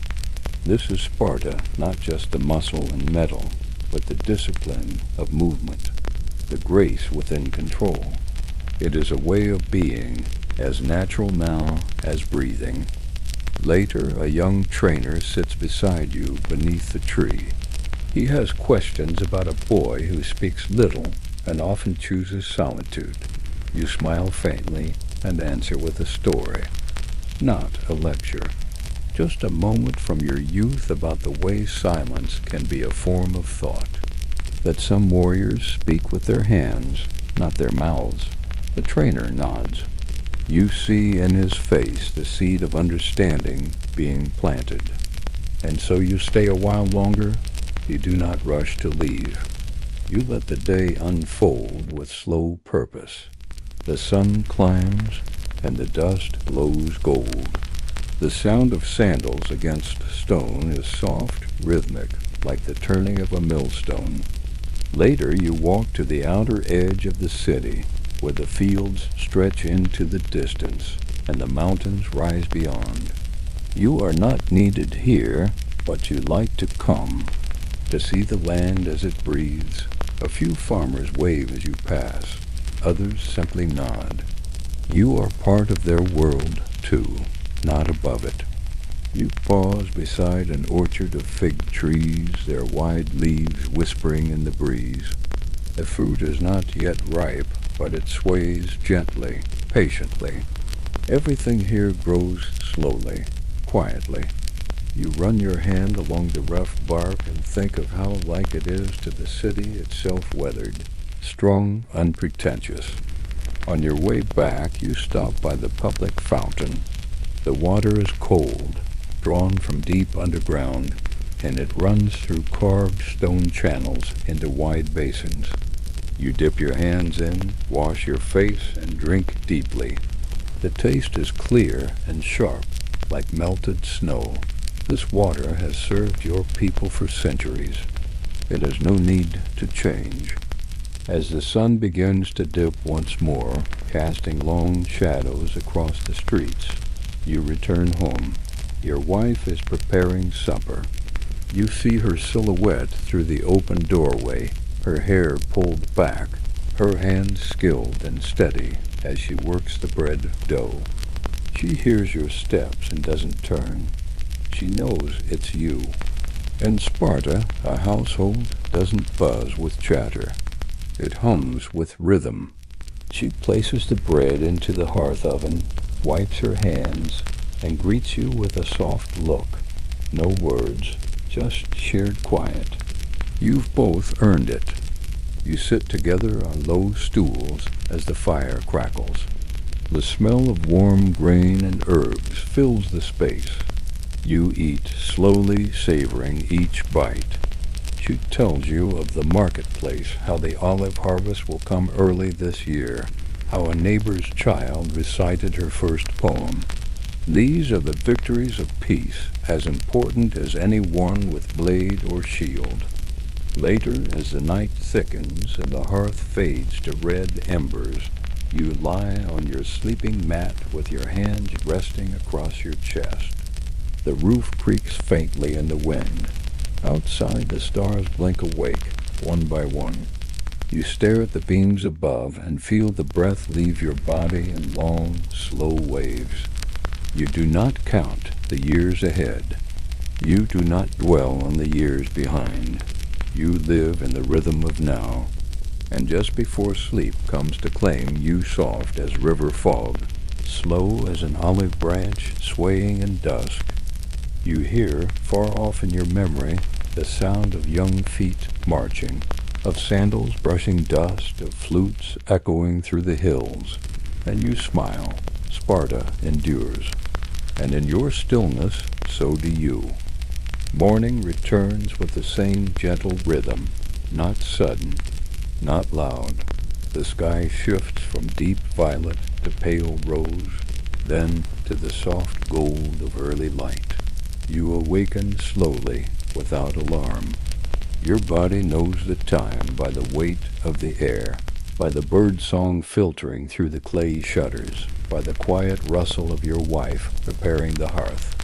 This is Sparta, not just the muscle and metal, but the discipline of movement, the grace within control. It is a way of being, as natural now as breathing. Later, a young trainer sits beside you beneath the tree. He has questions about a boy who speaks little and often chooses solitude. You smile faintly and answer with a story. Not a lecture. Just a moment from your youth about the way silence can be a form of thought. That some warriors speak with their hands, not their mouths. The trainer nods. You see in his face the seed of understanding being planted. And so you stay a while longer. You do not rush to leave. You let the day unfold with slow purpose. The sun climbs, and the dust glows gold. The sound of sandals against stone is soft, rhythmic, like the turning of a millstone. Later you walk to the outer edge of the city, where the fields stretch into the distance, and the mountains rise beyond. You are not needed here, but you like to come, to see the land as it breathes. A few farmers wave as you pass, others simply nod. You are part of their world, too. not above it. You pause beside an orchard of fig trees, their wide leaves whispering in the breeze. The fruit is not yet ripe, but it sways gently, patiently. Everything here grows slowly, quietly. You run your hand along the rough bark and think of how like it is to the city itself weathered, strong, unpretentious. On your way back, you stop by the public fountain. The water is cold, drawn from deep underground, and it runs through carved stone channels into wide basins. You dip your hands in, wash your face, and drink deeply. The taste is clear and sharp, like melted snow. This water has served your people for centuries. It has no need to change. As the sun begins to dip once more, casting long shadows across the streets, you return home. Your wife is preparing supper. You see her silhouette through the open doorway, her hair pulled back, her hands skilled and steady as she works the bread dough. She hears your steps and doesn't turn. She knows it's you. In Sparta, a household doesn't buzz with chatter. It hums with rhythm. She places the bread into the hearth oven, wipes her hands, and greets you with a soft look. No words, just shared quiet. You've both earned it. You sit together on low stools as the fire crackles. The smell of warm grain and herbs fills the space. You eat, slowly savoring each bite. She tells you of the marketplace, how the olive harvest will come early this year, how a neighbor's child recited her first poem. These are the victories of peace, as important as any won with blade or shield. Later, as the night thickens and the hearth fades to red embers, you lie on your sleeping mat with your hands resting across your chest. The roof creaks faintly in the wind. Outside, the stars blink awake, one by one. You stare at the beams above and feel the breath leave your body in long, slow waves. You do not count the years ahead. You do not dwell on the years behind. You live in the rhythm of now. And just before sleep comes to claim you soft as river fog, slow as an olive branch swaying in dusk, you hear, far off in your memory, the sound of young feet marching, of sandals brushing dust, of flutes echoing through the hills, and you smile. Sparta endures. And in your stillness, so do you. Morning returns with the same gentle rhythm, not sudden, not loud. The sky shifts from deep violet to pale rose, then to the soft gold of early light. You awaken slowly, without alarm. Your body knows the time by the weight of the air, by the bird song filtering through the clay shutters, by the quiet rustle of your wife preparing the hearth.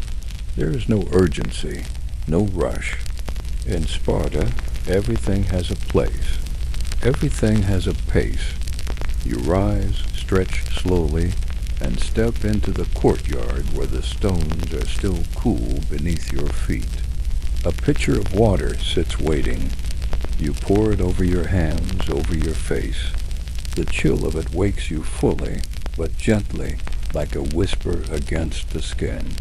There is no urgency, no rush. In Sparta, everything has a place. Everything has a pace. You rise, stretch slowly, and step into the courtyard where the stones are still cool beneath your feet. A pitcher of water sits waiting. You pour it over your hands, over your face. The chill of it wakes you fully, but gently, like a whisper against the skin.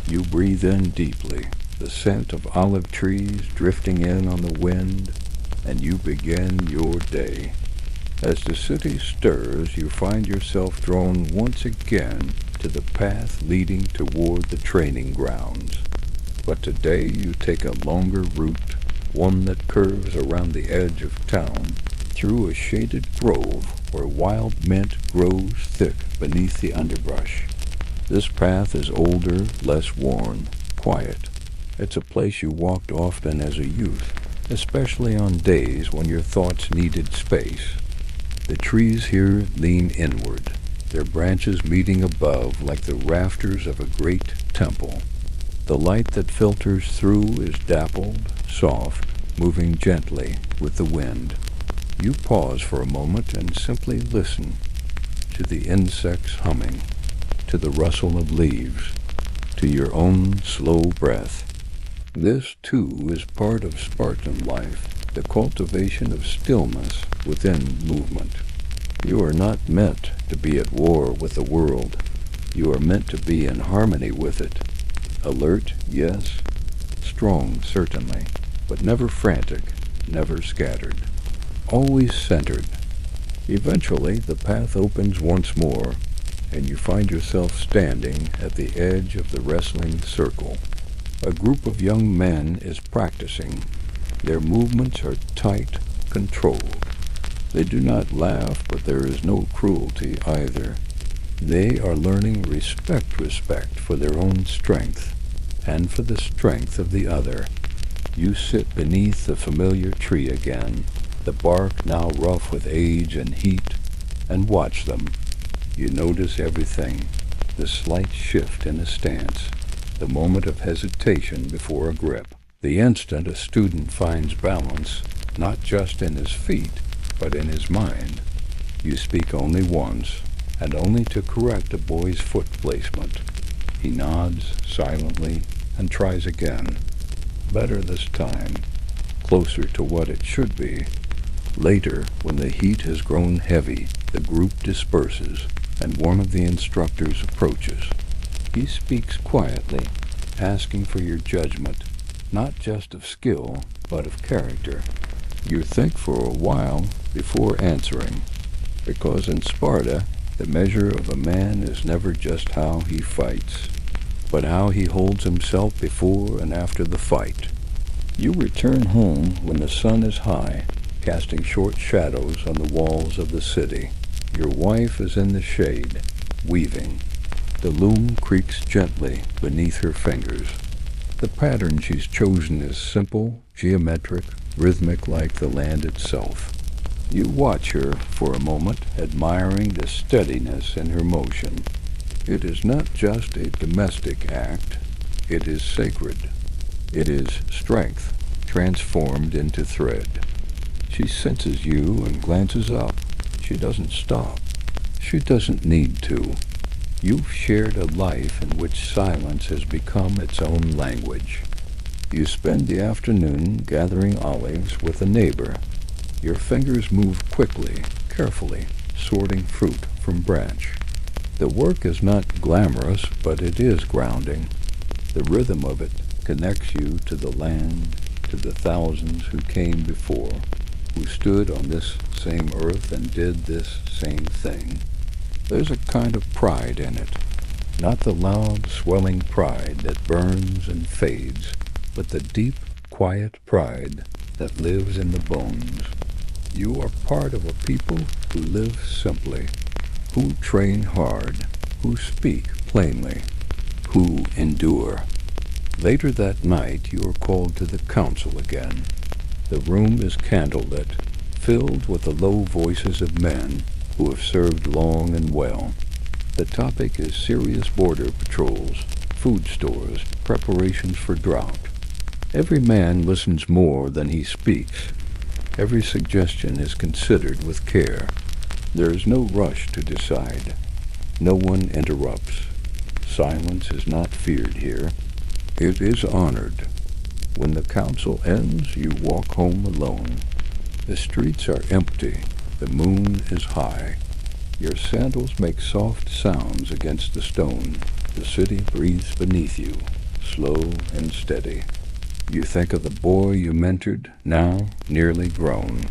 You breathe in deeply, the scent of olive trees drifting in on the wind, and you begin your day. As the city stirs, you find yourself drawn once again to the path leading toward the training grounds. But today you take a longer route, one that curves around the edge of town, through a shaded grove where wild mint grows thick beneath the underbrush. This path is older, less worn, quiet. It's a place you walked often as a youth, especially on days when your thoughts needed space. The trees here lean inward, their branches meeting above like the rafters of a great temple. The light that filters through is dappled, soft, moving gently with the wind. You pause for a moment and simply listen to the insects humming, to the rustle of leaves, to your own slow breath. This, too, is part of Spartan life, the cultivation of stillness within movement. You are not meant to be at war with the world. You are meant to be in harmony with it. Alert, yes. Strong, certainly, but never frantic, never scattered. Always centered. Eventually, the path opens once more, and you find yourself standing at the edge of the wrestling circle. A group of young men is practicing. Their movements are tight, controlled. They do not laugh, but there is no cruelty either. They are learning respect for their own strength, and for the strength of the other. You sit beneath the familiar tree again, the bark now rough with age and heat, and watch them. You notice everything, the slight shift in a stance, the moment of hesitation before a grip, the instant a student finds balance, not just in his feet, but in his mind. You speak only once, and only to correct a boy's foot placement. He nods silently and tries again. Better this time, closer to what it should be. Later, when the heat has grown heavy, the group disperses, and one of the instructors approaches. He speaks quietly, asking for your judgment, not just of skill, but of character. You think for a while before answering, because in Sparta, the measure of a man is never just how he fights, but how he holds himself before and after the fight. You return home when the sun is high, casting short shadows on the walls of the city. Your wife is in the shade, weaving. The loom creaks gently beneath her fingers. The pattern she's chosen is simple, geometric, rhythmic like the land itself. You watch her for a moment, admiring the steadiness in her motion. It is not just a domestic act, it is sacred. It is strength, transformed into thread. She senses you and glances up. She doesn't stop. She doesn't need to. You've shared a life in which silence has become its own language. You spend the afternoon gathering olives with a neighbor. Your fingers move quickly, carefully, sorting fruit from branch. The work is not glamorous, but it is grounding. The rhythm of it connects you to the land, to the thousands who came before, who stood on this same earth and did this same thing. There's a kind of pride in it, not the loud, swelling pride that burns and fades, but the deep, quiet pride that lives in the bones. You are part of a people who live simply, who train hard, who speak plainly, who endure. Later that night you are called to the council again. The room is candlelit, filled with the low voices of men who have served long and well. The topic is serious border patrols, food stores, preparations for drought. Every man listens more than he speaks. Every suggestion is considered with care. There is no rush to decide. No one interrupts. Silence is not feared here. It is honored. When the council ends, you walk home alone. The streets are empty. The moon is high. Your sandals make soft sounds against the stone. The city breathes beneath you, slow and steady. You think of the boy you mentored, now nearly grown.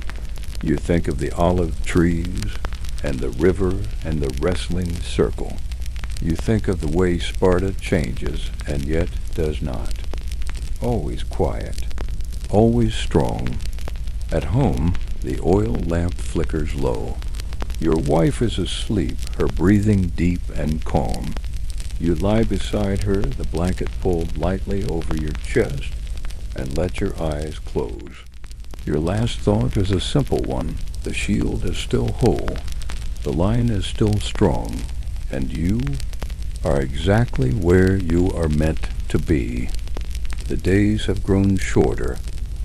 You think of the olive trees and the river and the wrestling circle. You think of the way Sparta changes and yet does not. Always quiet, always strong. At home, the oil lamp flickers low. Your wife is asleep, her breathing deep and calm. You lie beside her, the blanket pulled lightly over your chest, and let your eyes close. Your last thought is a simple one. The shield is still whole. The line is still strong. And you are exactly where you are meant to be. The days have grown shorter,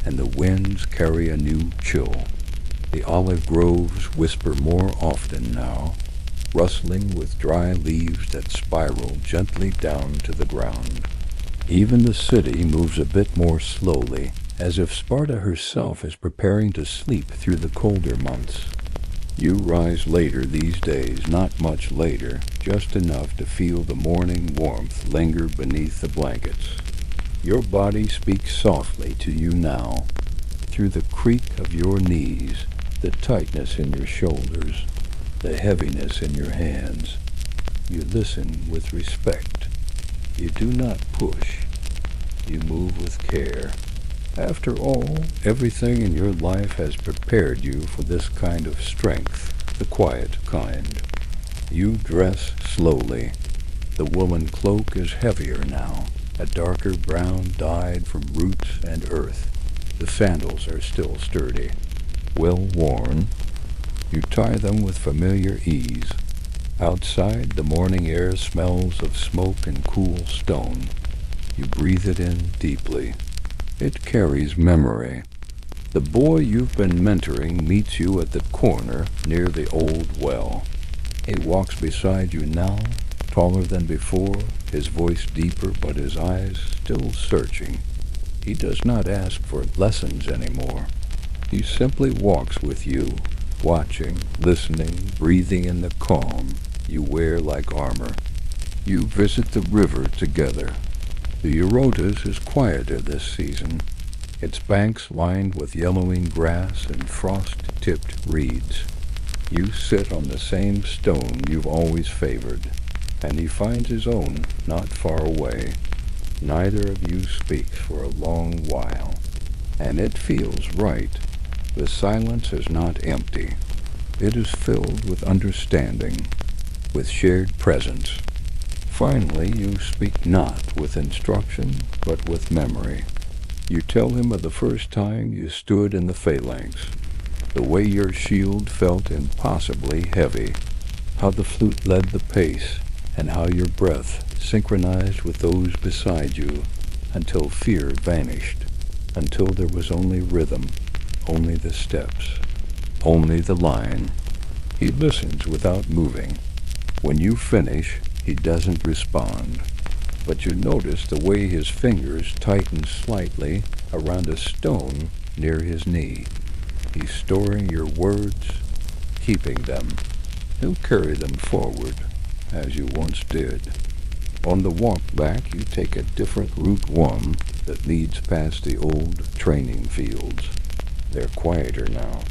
and the winds carry a new chill. The olive groves whisper more often now. rustling with dry leaves that spiral gently down to the ground. Even the city moves a bit more slowly, as if Sparta herself is preparing to sleep through the colder months. You rise later these days, not much later, just enough to feel the morning warmth linger beneath the blankets. Your body speaks softly to you now, through the creak of your knees, the tightness in your shoulders, the heaviness in your hands. You listen with respect. You do not push. You move with care. After all, everything in your life has prepared you for this kind of strength, the quiet kind. You dress slowly. The woolen cloak is heavier now, a darker brown dyed from roots and earth. The sandals are still sturdy, well worn. You tie them with familiar ease. Outside, the morning air smells of smoke and cool stone. You breathe it in deeply. It carries memory. The boy you've been mentoring meets you at the corner near the old well. He walks beside you now, taller than before, his voice deeper but his eyes still searching. He does not ask for lessons anymore. He simply walks with you, watching, listening, breathing in the calm you wear like armor. You visit the river together. The Eurotas is quieter this season, its banks lined with yellowing grass and frost-tipped reeds. You sit on the same stone you've always favored, and he finds his own not far away. Neither of you speaks for a long while, and it feels right. The silence is not empty. It is filled with understanding, with shared presence. Finally, you speak not with instruction, but with memory. You tell him of the first time you stood in the phalanx, the way your shield felt impossibly heavy, how the flute led the pace, and how your breath synchronized with those beside you until fear vanished, until there was only rhythm, only the steps, only the line. He listens without moving. When you finish, he doesn't respond, but you notice the way his fingers tighten slightly around a stone near his knee. He's storing your words, keeping them. He'll carry them forward, as you once did. On the walk back, you take a different Route 1 that leads past the old training fields. They're quieter now.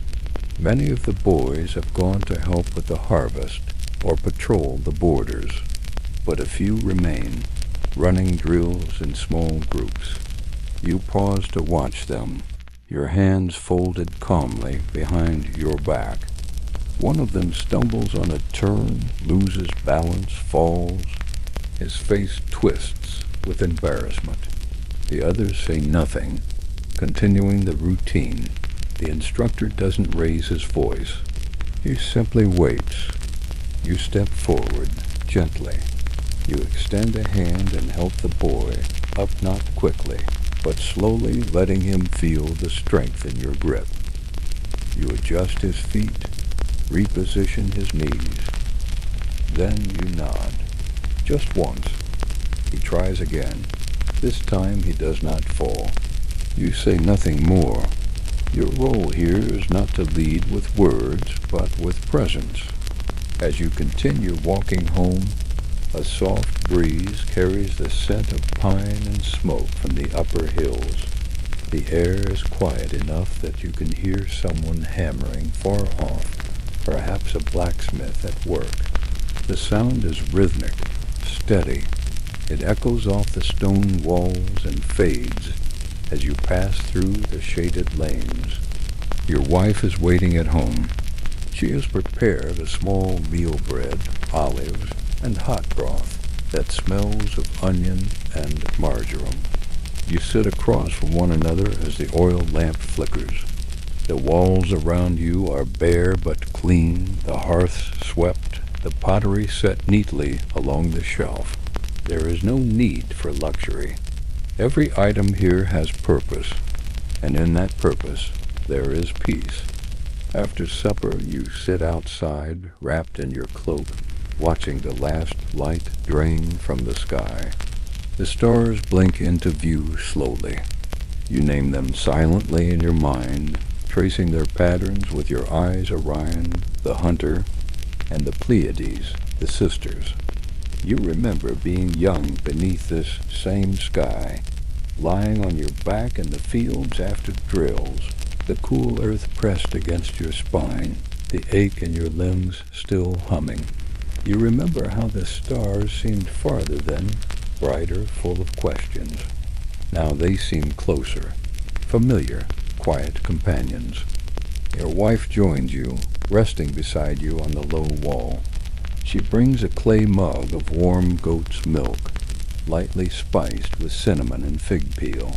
Many of the boys have gone to help with the harvest or patrol the borders, but a few remain, running drills in small groups. You pause to watch them, your hands folded calmly behind your back. One of them stumbles on a turn, loses balance, falls. His face twists with embarrassment. The others say nothing, continuing the routine. The instructor doesn't raise his voice. He simply waits. You step forward, gently. You extend a hand and help the boy, up not quickly, but slowly letting him feel the strength in your grip. You adjust his feet, reposition his knees. Then you nod. Just once. He tries again. This time he does not fall. You say nothing more. Your role here is not to lead with words, but with presence. As you continue walking home, a soft breeze carries the scent of pine and smoke from the upper hills. The air is quiet enough that you can hear someone hammering far off, perhaps a blacksmith at work. The sound is rhythmic, steady. It echoes off the stone walls and fades as you pass through the shaded lanes. Your wife is waiting at home. She has prepared a small meal bread, olives, and hot broth that smells of onion and marjoram. You sit across from one another as the oil lamp flickers. The walls around you are bare but clean, the hearth swept, the pottery set neatly along the shelf. There is no need for luxury. Every item here has purpose, and in that purpose there is peace. After supper you sit outside, wrapped in your cloak, watching the last light drain from the sky. The stars blink into view slowly. You name them silently in your mind, tracing their patterns with your eyes: Orion, the hunter, and the Pleiades, the sisters. You remember being young beneath this same sky, lying on your back in the fields after drills, the cool earth pressed against your spine, the ache in your limbs still humming. You remember how the stars seemed farther then, brighter, full of questions. Now they seem closer, familiar, quiet companions. Your wife joins you, resting beside you on the low wall. She brings a clay mug of warm goat's milk, lightly spiced with cinnamon and fig peel.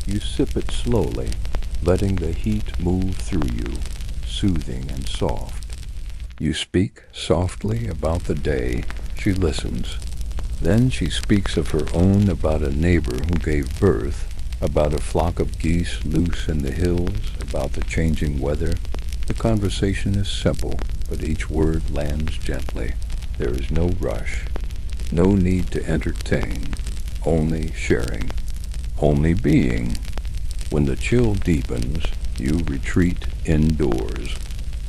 You sip it slowly, letting the heat move through you, soothing and soft. You speak softly about the day. She listens. Then she speaks of her own, about a neighbor who gave birth, about a flock of geese loose in the hills, about the changing weather. The conversation is simple, but each word lands gently. There is no rush, no need to entertain, only sharing, only being. When the chill deepens, you retreat indoors.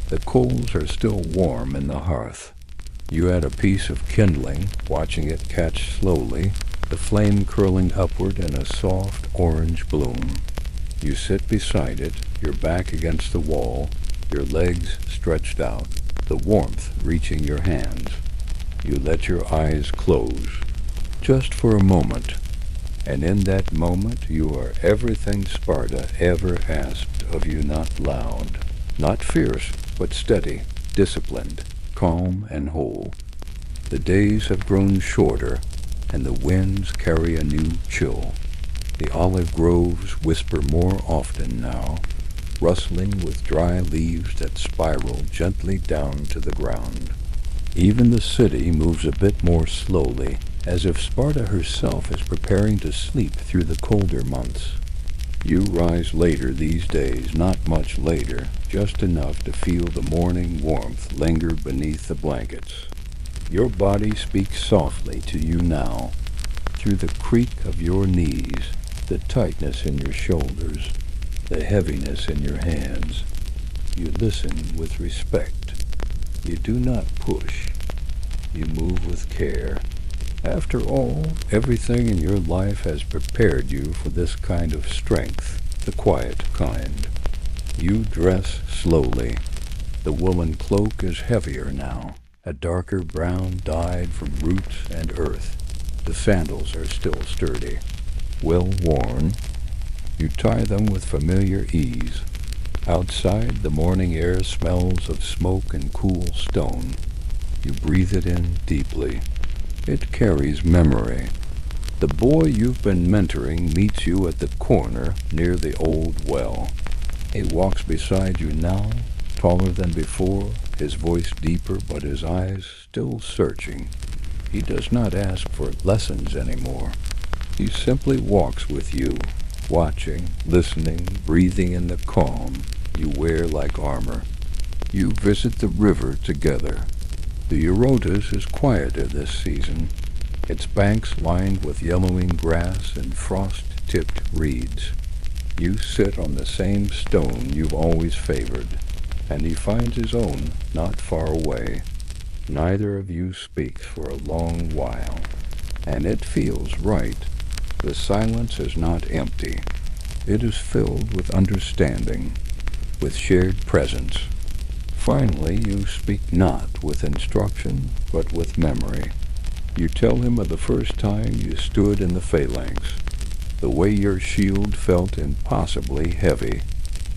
The coals are still warm in the hearth. You add a piece of kindling, watching it catch slowly, the flame curling upward in a soft orange bloom. You sit beside it, your back against the wall, your legs stretched out, the warmth reaching your hands. You let your eyes close, just for a moment, and in that moment you are everything Sparta ever asked of you, not loud, not fierce, but steady, disciplined, calm and whole. The days have grown shorter, and the winds carry a new chill. The olive groves whisper more often now, rustling with dry leaves that spiral gently down to the ground. Even the city moves a bit more slowly, as if Sparta herself is preparing to sleep through the colder months. You rise later these days, not much later, just enough to feel the morning warmth linger beneath the blankets. Your body speaks softly to you now, through the creak of your knees, the tightness in your shoulders, the heaviness in your hands. You listen with respect. You do not push. You move with care. After all, everything in your life has prepared you for this kind of strength, the quiet kind. You dress slowly. The woolen cloak is heavier now, a darker brown dyed from roots and earth. The sandals are still sturdy, well worn. You tie them with familiar ease. Outside, the morning air smells of smoke and cool stone. You breathe it in deeply. It carries memory. The boy you've been mentoring meets you at the corner near the old well. He walks beside you now, taller than before, his voice deeper but his eyes still searching. He does not ask for lessons anymore. He simply walks with you, watching, listening, breathing in the calm you wear like armor. You visit the river together. The Eurotas is quieter this season, its banks lined with yellowing grass and frost-tipped reeds. You sit on the same stone you've always favored, and he finds his own not far away. Neither of you speaks for a long while, and it feels right. The silence is not empty. It is filled with understanding, with shared presence. Finally, you speak not with instruction, but with memory. You tell him of the first time you stood in the phalanx, the way your shield felt impossibly heavy,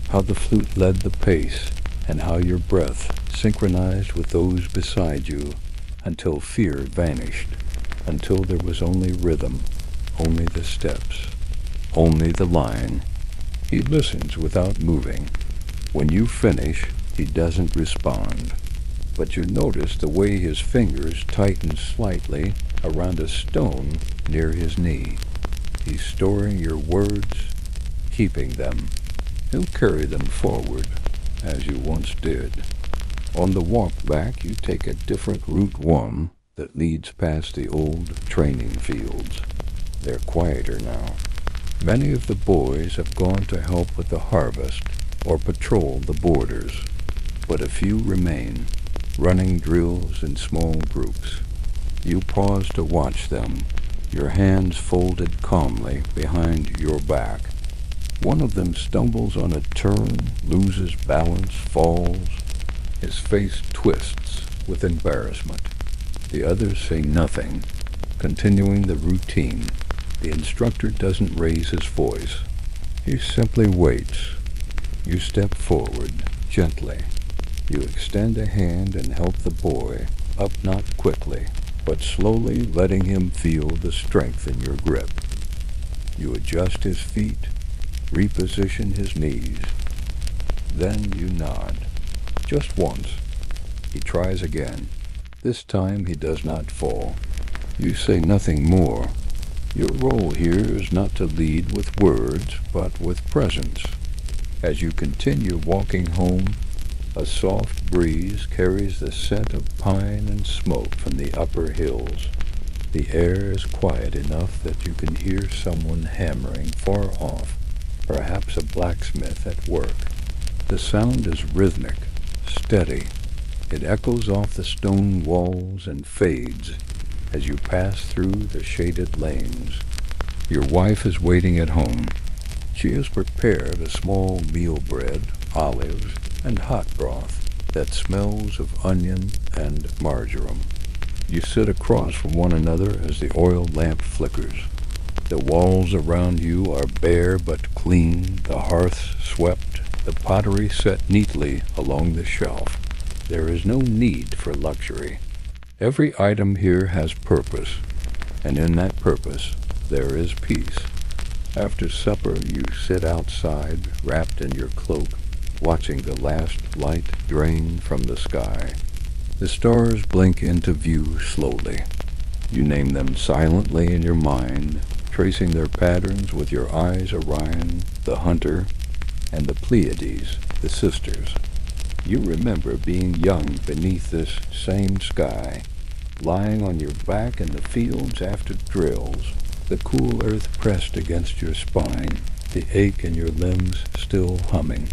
how the flute led the pace, and how your breath synchronized with those beside you until fear vanished, until there was only rhythm, only the steps, only the line. He listens without moving. When you finish, he doesn't respond, but you notice the way his fingers tighten slightly around a stone near his knee. He's storing your words, keeping them. He'll carry them forward, as you once did. On the walk back, you take a different Route 1 that leads past the old training fields. They're quieter now. Many of the boys have gone to help with the harvest or patrol the borders, but a few remain, running drills in small groups. You pause to watch them, your hands folded calmly behind your back. One of them stumbles on a turn, loses balance, falls. His face twists with embarrassment. The others say nothing, continuing the routine. The instructor doesn't raise his voice. He simply waits. You step forward, gently. You extend a hand and help the boy, up not quickly, but slowly letting him feel the strength in your grip. You adjust his feet, reposition his knees. Then you nod. Just once. He tries again. This time he does not fall. You say nothing more. Your role here is not to lead with words, but with presence. As you continue walking home, a soft breeze carries the scent of pine and smoke from the upper hills. The air is quiet enough that you can hear someone hammering far off, perhaps a blacksmith at work. The sound is rhythmic, steady. It echoes off the stone walls and fades as you pass through the shaded lanes. Your wife is waiting at home. She has prepared a small meal bread, olives, and hot broth that smells of onion and marjoram. You sit across from one another as the oil lamp flickers. The walls around you are bare but clean, the hearths swept, the pottery set neatly along the shelf. There is no need for luxury. Every item here has purpose, and in that purpose there is peace. After supper you sit outside, wrapped in your cloak, watching the last light drain from the sky. The stars blink into view slowly. You name them silently in your mind, tracing their patterns with your eyes: Orion, the hunter, and the Pleiades, the sisters. You remember being young beneath this same sky, lying on your back in the fields after drills, the cool earth pressed against your spine, the ache in your limbs still humming.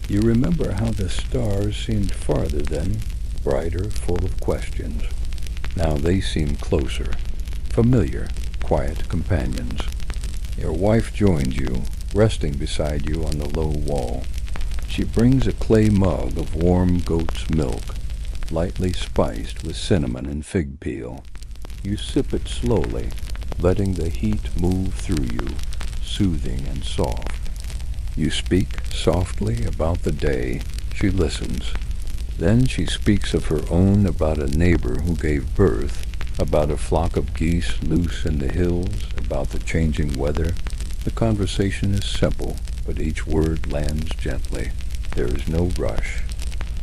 You remember how the stars seemed farther then, brighter, full of questions. Now they seem closer, familiar, quiet companions. Your wife joins you, resting beside you on the low wall. She brings a clay mug of warm goat's milk, lightly spiced with cinnamon and fig peel. You sip it slowly, letting the heat move through you, soothing and soft. You speak softly about the day. She listens. Then she speaks of her own, about a neighbor who gave birth, about a flock of geese loose in the hills, about the changing weather. The conversation is simple, but each word lands gently. There is no rush,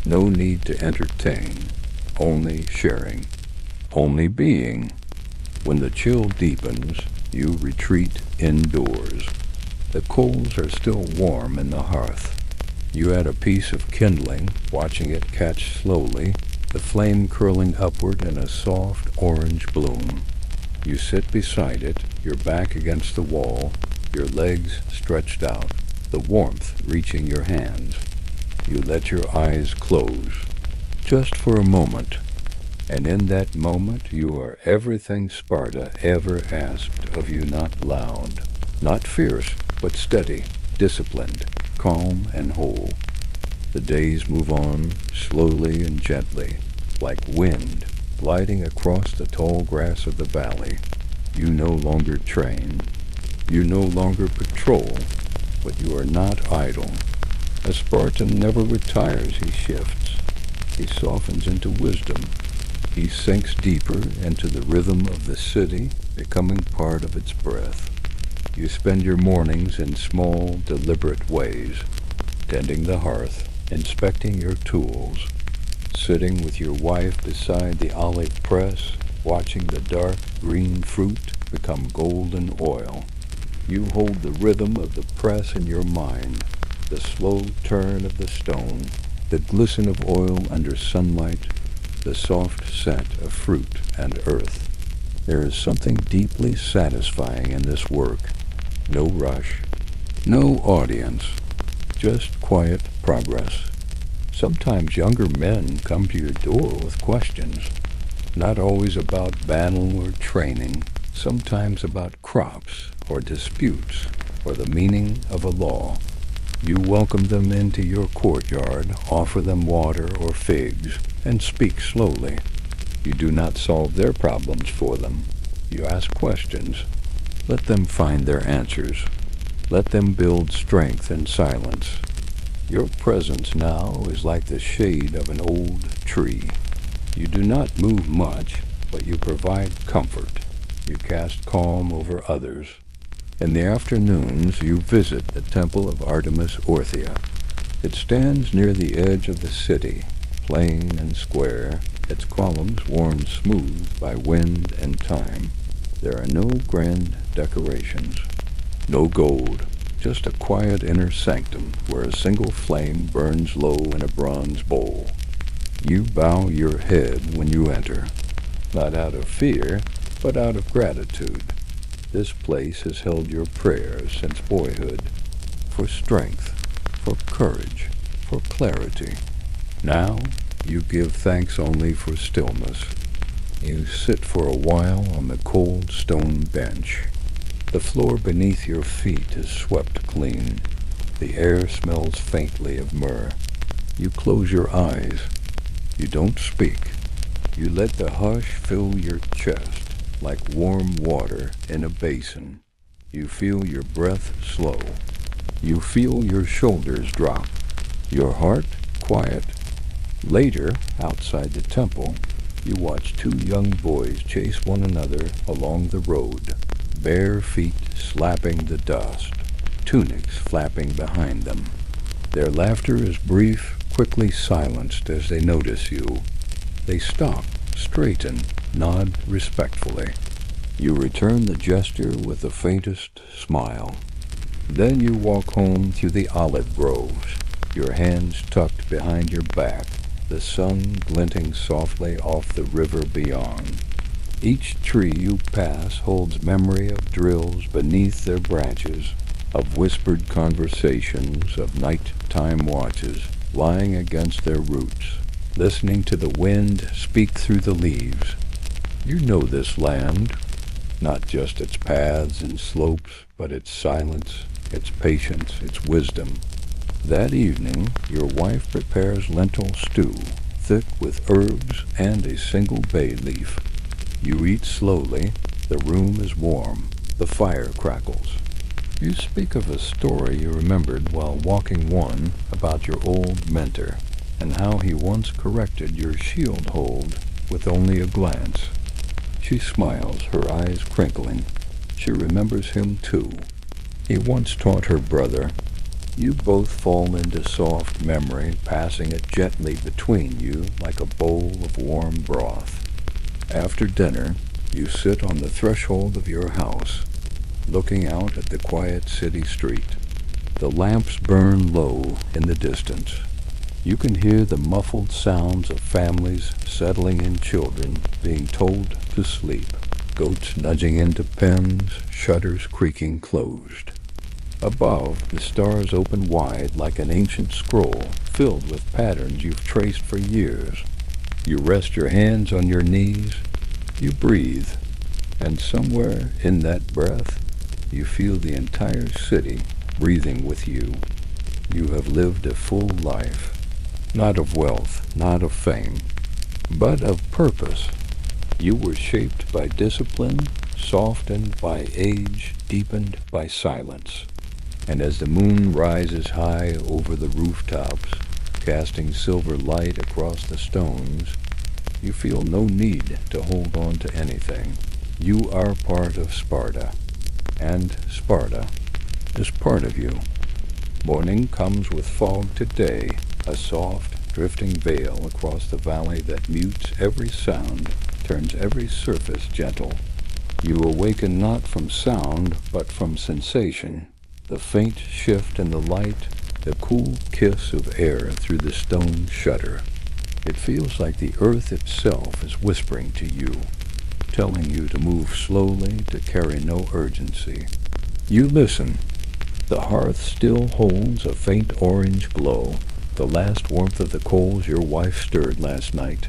no need to entertain, only sharing, only being. When the chill deepens, you retreat indoors. The coals are still warm in the hearth. You add a piece of kindling, watching it catch slowly, the flame curling upward in a soft orange bloom. You sit beside it, your back against the wall, your legs stretched out, the warmth reaching your hands. You let your eyes close, just for a moment, and in that moment you are everything Sparta ever asked of you, not loud, not fierce, but steady, disciplined, calm and whole. The days move on, slowly and gently, like wind gliding across the tall grass of the valley. You no longer train, you no longer patrol, but you are not idle. A Spartan never retires, he shifts. He softens into wisdom. He sinks deeper into the rhythm of the city, becoming part of its breath. You spend your mornings in small, deliberate ways, tending the hearth, inspecting your tools, sitting with your wife beside the olive press, watching the dark green fruit become golden oil. You hold the rhythm of the press in your mind, the slow turn of the stone, the glisten of oil under sunlight, the soft scent of fruit and earth. There is something deeply satisfying in this work. No rush, no audience, just quiet progress. Sometimes younger men come to your door with questions, not always about battle or training, sometimes about crops or disputes or the meaning of a law. You welcome them into your courtyard, offer them water or figs, and speak slowly. You do not solve their problems for them. You ask questions. Let them find their answers. Let them build strength in silence. Your presence now is like the shade of an old tree. You do not move much, but you provide comfort. You cast calm over others. In the afternoons, you visit the temple of Artemis Orthia. It stands near the edge of the city, plain and square, its columns worn smooth by wind and time. There are no grand decorations, no gold, just a quiet inner sanctum where a single flame burns low in a bronze bowl. You bow your head when you enter, not out of fear, but out of gratitude. This place has held your prayers since boyhood, for strength, for courage, for clarity. Now you give thanks only for stillness. You sit for a while on the cold stone bench. The floor beneath your feet is swept clean. The air smells faintly of myrrh. You close your eyes. You don't speak. You let the hush fill your chest like warm water in a basin. You feel your breath slow. You feel your shoulders drop. Your heart quiet. Later, outside the temple, you watch two young boys chase one another along the road, bare feet slapping the dust, tunics flapping behind them. Their laughter is brief, quickly silenced as they notice you. They stop, straighten, nod respectfully. You return the gesture with the faintest smile. Then you walk home through the olive groves, your hands tucked behind your back, the sun glinting softly off the river beyond. Each tree you pass holds memory of drills beneath their branches, of whispered conversations, of nighttime watches, lying against their roots, listening to the wind speak through the leaves. You know this land, not just its paths and slopes, but its silence, its patience, its wisdom. That evening, your wife prepares lentil stew, thick with herbs and a single bay leaf. You eat slowly. The room is warm. The fire crackles. You speak of a story you remembered while walking one about your old mentor, and how he once corrected your shield hold with only a glance. She smiles, her eyes crinkling. She remembers him too. He once taught her brother. You both fall into soft memory, passing it gently between you like a bowl of warm broth. After dinner, you sit on the threshold of your house, looking out at the quiet city street. The lamps burn low in the distance. You can hear the muffled sounds of families settling in, children being told to sleep, goats nudging into pens, shutters creaking closed. Above, the stars open wide like an ancient scroll filled with patterns you've traced for years. You rest your hands on your knees. You breathe, and somewhere in that breath, you feel the entire city breathing with you. You have lived a full life, not of wealth, not of fame, but of purpose. You were shaped by discipline, softened by age, deepened by silence. And as the moon rises high over the rooftops, casting silver light across the stones, you feel no need to hold on to anything. You are part of Sparta, and Sparta is part of you. Morning comes with fog today, a soft, drifting veil across the valley that mutes every sound, turns every surface gentle. You awaken not from sound, but from sensation. The faint shift in the light, the cool kiss of air through the stone shutter. It feels like the earth itself is whispering to you, telling you to move slowly, to carry no urgency. You listen. The hearth still holds a faint orange glow, the last warmth of the coals your wife stirred last night.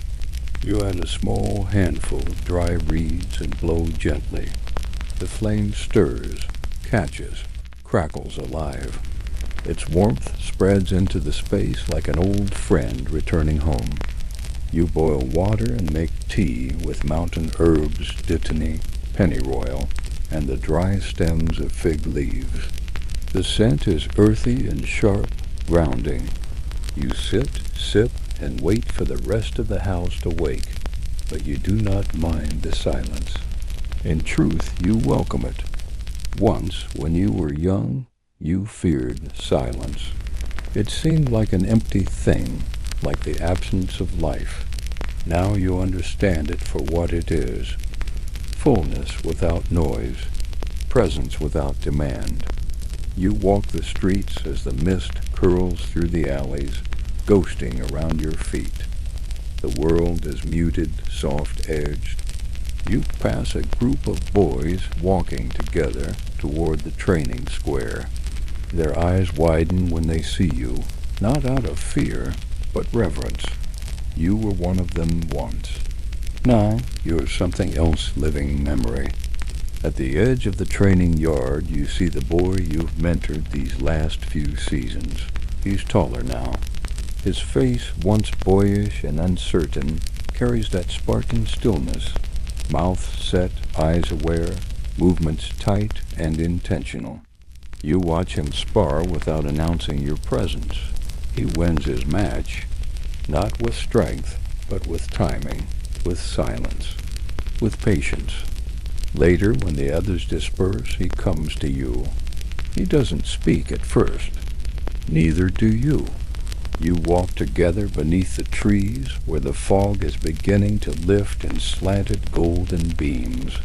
You add a small handful of dry reeds and blow gently. The flame stirs, catches, crackles alive. Its warmth spreads into the space like an old friend returning home. You boil water and make tea with mountain herbs, dittany, pennyroyal, and the dry stems of fig leaves. The scent is earthy and sharp, grounding. You sit, sip, and wait for the rest of the house to wake, but you do not mind the silence. In truth, you welcome it. Once, when you were young, you feared silence. It seemed like an empty thing, like the absence of life. Now you understand it for what it is. Fullness without noise, presence without demand. You walk the streets as the mist curls through the alleys, ghosting around your feet. The world is muted, soft-edged. You pass a group of boys walking together toward the training square. Their eyes widen when they see you, not out of fear, but reverence. You were one of them once. Now you're something else living memory. At the edge of the training yard, you see the boy you've mentored these last few seasons. He's taller now. His face, once boyish and uncertain, carries that Spartan stillness. Mouth set, eyes aware, movements tight and intentional. You watch him spar without announcing your presence. He wins his match, not with strength, but with timing, with silence, with patience. Later, when the others disperse, he comes to you. He doesn't speak at first. Neither do you. You walk together beneath the trees where the fog is beginning to lift in slanted golden beams.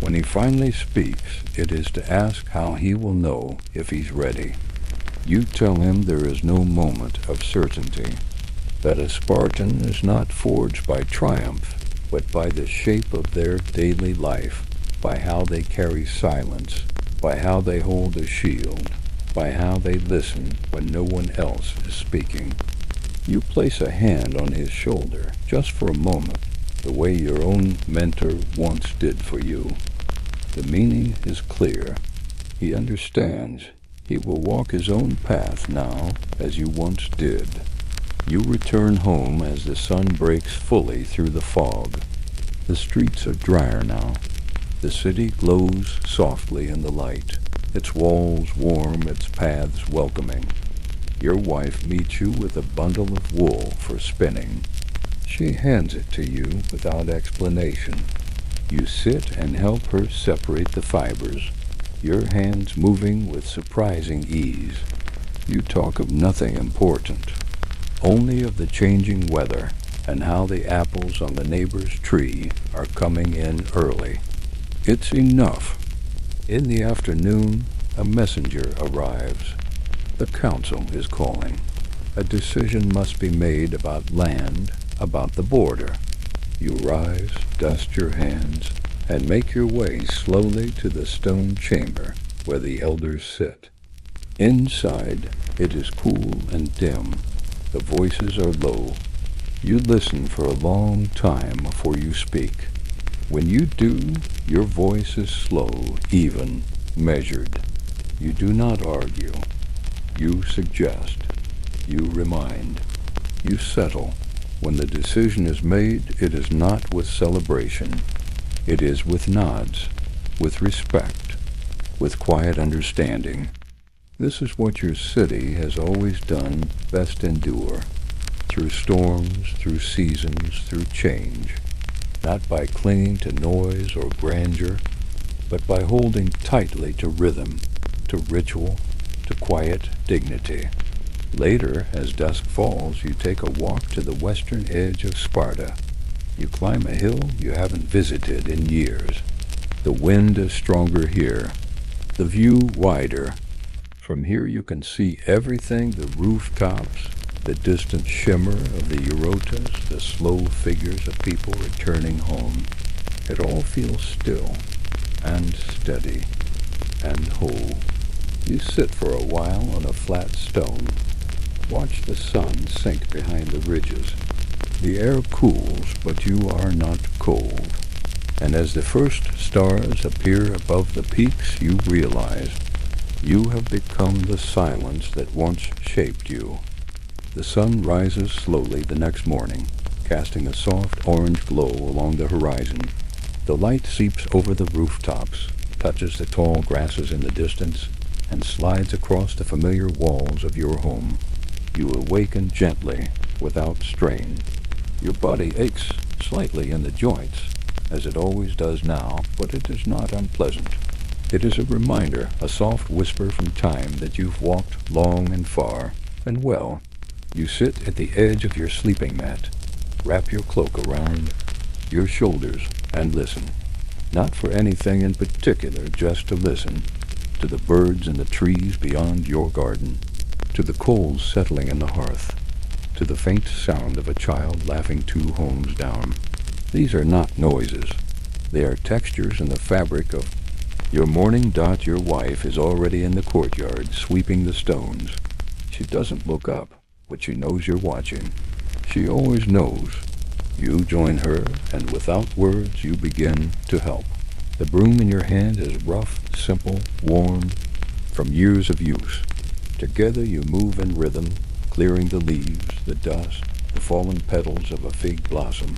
When he finally speaks, it is to ask how he will know if he's ready. You tell him there is no moment of certainty, that a Spartan is not forged by triumph, but by the shape of their daily life, by how they carry silence, by how they hold a shield, by how they listen when no one else is speaking. You place a hand on his shoulder, just for a moment, the way your own mentor once did for you. The meaning is clear. He understands. He will walk his own path now, as you once did. You return home as the sun breaks fully through the fog. The streets are drier now. The city glows softly in the light, its walls warm, its paths welcoming. Your wife meets you with a bundle of wool for spinning. She hands it to you without explanation. You sit and help her separate the fibers, your hands moving with surprising ease. You talk of nothing important, only of the changing weather and how the apples on the neighbor's tree are coming in early. It's enough. In the afternoon, a messenger arrives. The council is calling. A decision must be made about land, about the border. You rise, dust your hands, and make your way slowly to the stone chamber where the elders sit. Inside, it is cool and dim. The voices are low. You listen for a long time before you speak. When you do, your voice is slow, even, measured. You do not argue. You suggest. You remind. You settle. When the decision is made, it is not with celebration. It is with nods, with respect, with quiet understanding. This is what your city has always done best endure, through storms, through seasons, through change. Not by clinging to noise or grandeur, but by holding tightly to rhythm, to ritual, to quiet dignity. Later, as dusk falls, you take a walk to the western edge of Sparta. You climb a hill you haven't visited in years. The wind is stronger here, the view wider. From here you can see everything, the rooftops, the distant shimmer of the Eurotas, the slow figures of people returning home. It all feels still and steady and whole. You sit for a while on a flat stone. Watch the sun sink behind the ridges. The air cools, but you are not cold. And as the first stars appear above the peaks, you realize you have become the silence that once shaped you. The sun rises slowly the next morning, casting a soft orange glow along the horizon. The light seeps over the rooftops, touches the tall grasses in the distance, and slides across the familiar walls of your home. You awaken gently, without strain. Your body aches slightly in the joints, as it always does now, but it is not unpleasant. It is a reminder, a soft whisper from time that you've walked long and far, and well. You sit at the edge of your sleeping mat, wrap your cloak around your shoulders, and listen. Not for anything in particular, just to listen. To the birds in the trees beyond your garden, to the coals settling in the hearth, to the faint sound of a child laughing 2 homes down. These are not noises. They are textures in the fabric of your morning. Your wife is already in the courtyard, sweeping the stones. She doesn't look up, but she knows you're watching. She always knows. You join her, and without words you begin to help. The broom in your hand is rough, simple, worn from years of use. Together you move in rhythm, clearing the leaves, the dust, the fallen petals of a fig blossom.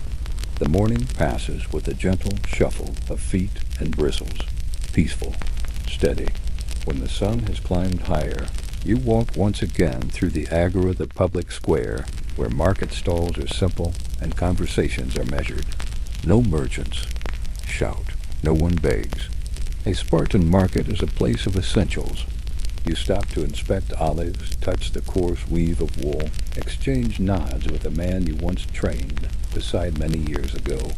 The morning passes with a gentle shuffle of feet and bristles, peaceful, steady. When the sun has climbed higher, you walk once again through the agora, the public square, where market stalls are simple and conversations are measured. No merchants shout. No one begs. A Spartan market is a place of essentials. You stop to inspect olives, touch the coarse weave of wool, exchange nods with a man you once trained beside many years ago.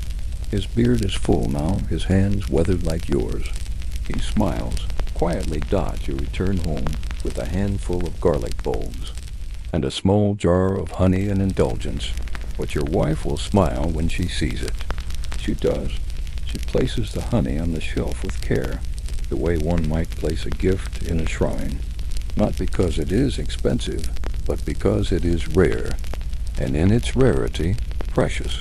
His beard is full now, his hands weathered like yours. He smiles. Quietly, you return home with a handful of garlic bulbs and a small jar of honey and indulgence. But your wife will smile when she sees it. She does. She places the honey on the shelf with care, the way one might place a gift in a shrine. Not because it is expensive, but because it is rare, and in its rarity, precious.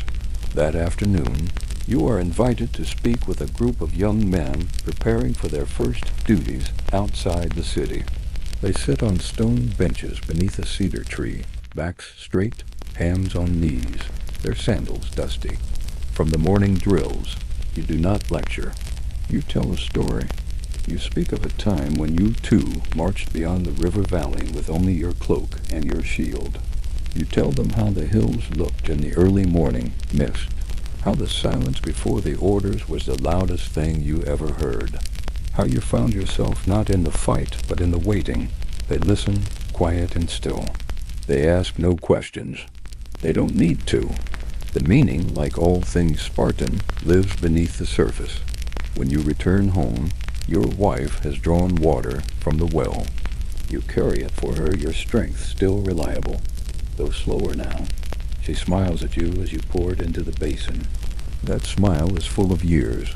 That afternoon, you are invited to speak with a group of young men preparing for their first duties outside the city. They sit on stone benches beneath a cedar tree, backs straight, hands on knees, their sandals dusty. From the morning drills, you do not lecture. You tell a story. You speak of a time when you too marched beyond the river valley with only your cloak and your shield. You tell them how the hills looked in the early morning mist, how the silence before the orders was the loudest thing you ever heard, how you found yourself not in the fight but in the waiting. They listen, quiet and still. They ask no questions. They don't need to. The meaning, like all things Spartan, lives beneath the surface. When you return home, your wife has drawn water from the well. You carry it for her, your strength still reliable, though slower now. She smiles at you as you pour it into the basin. That smile is full of years,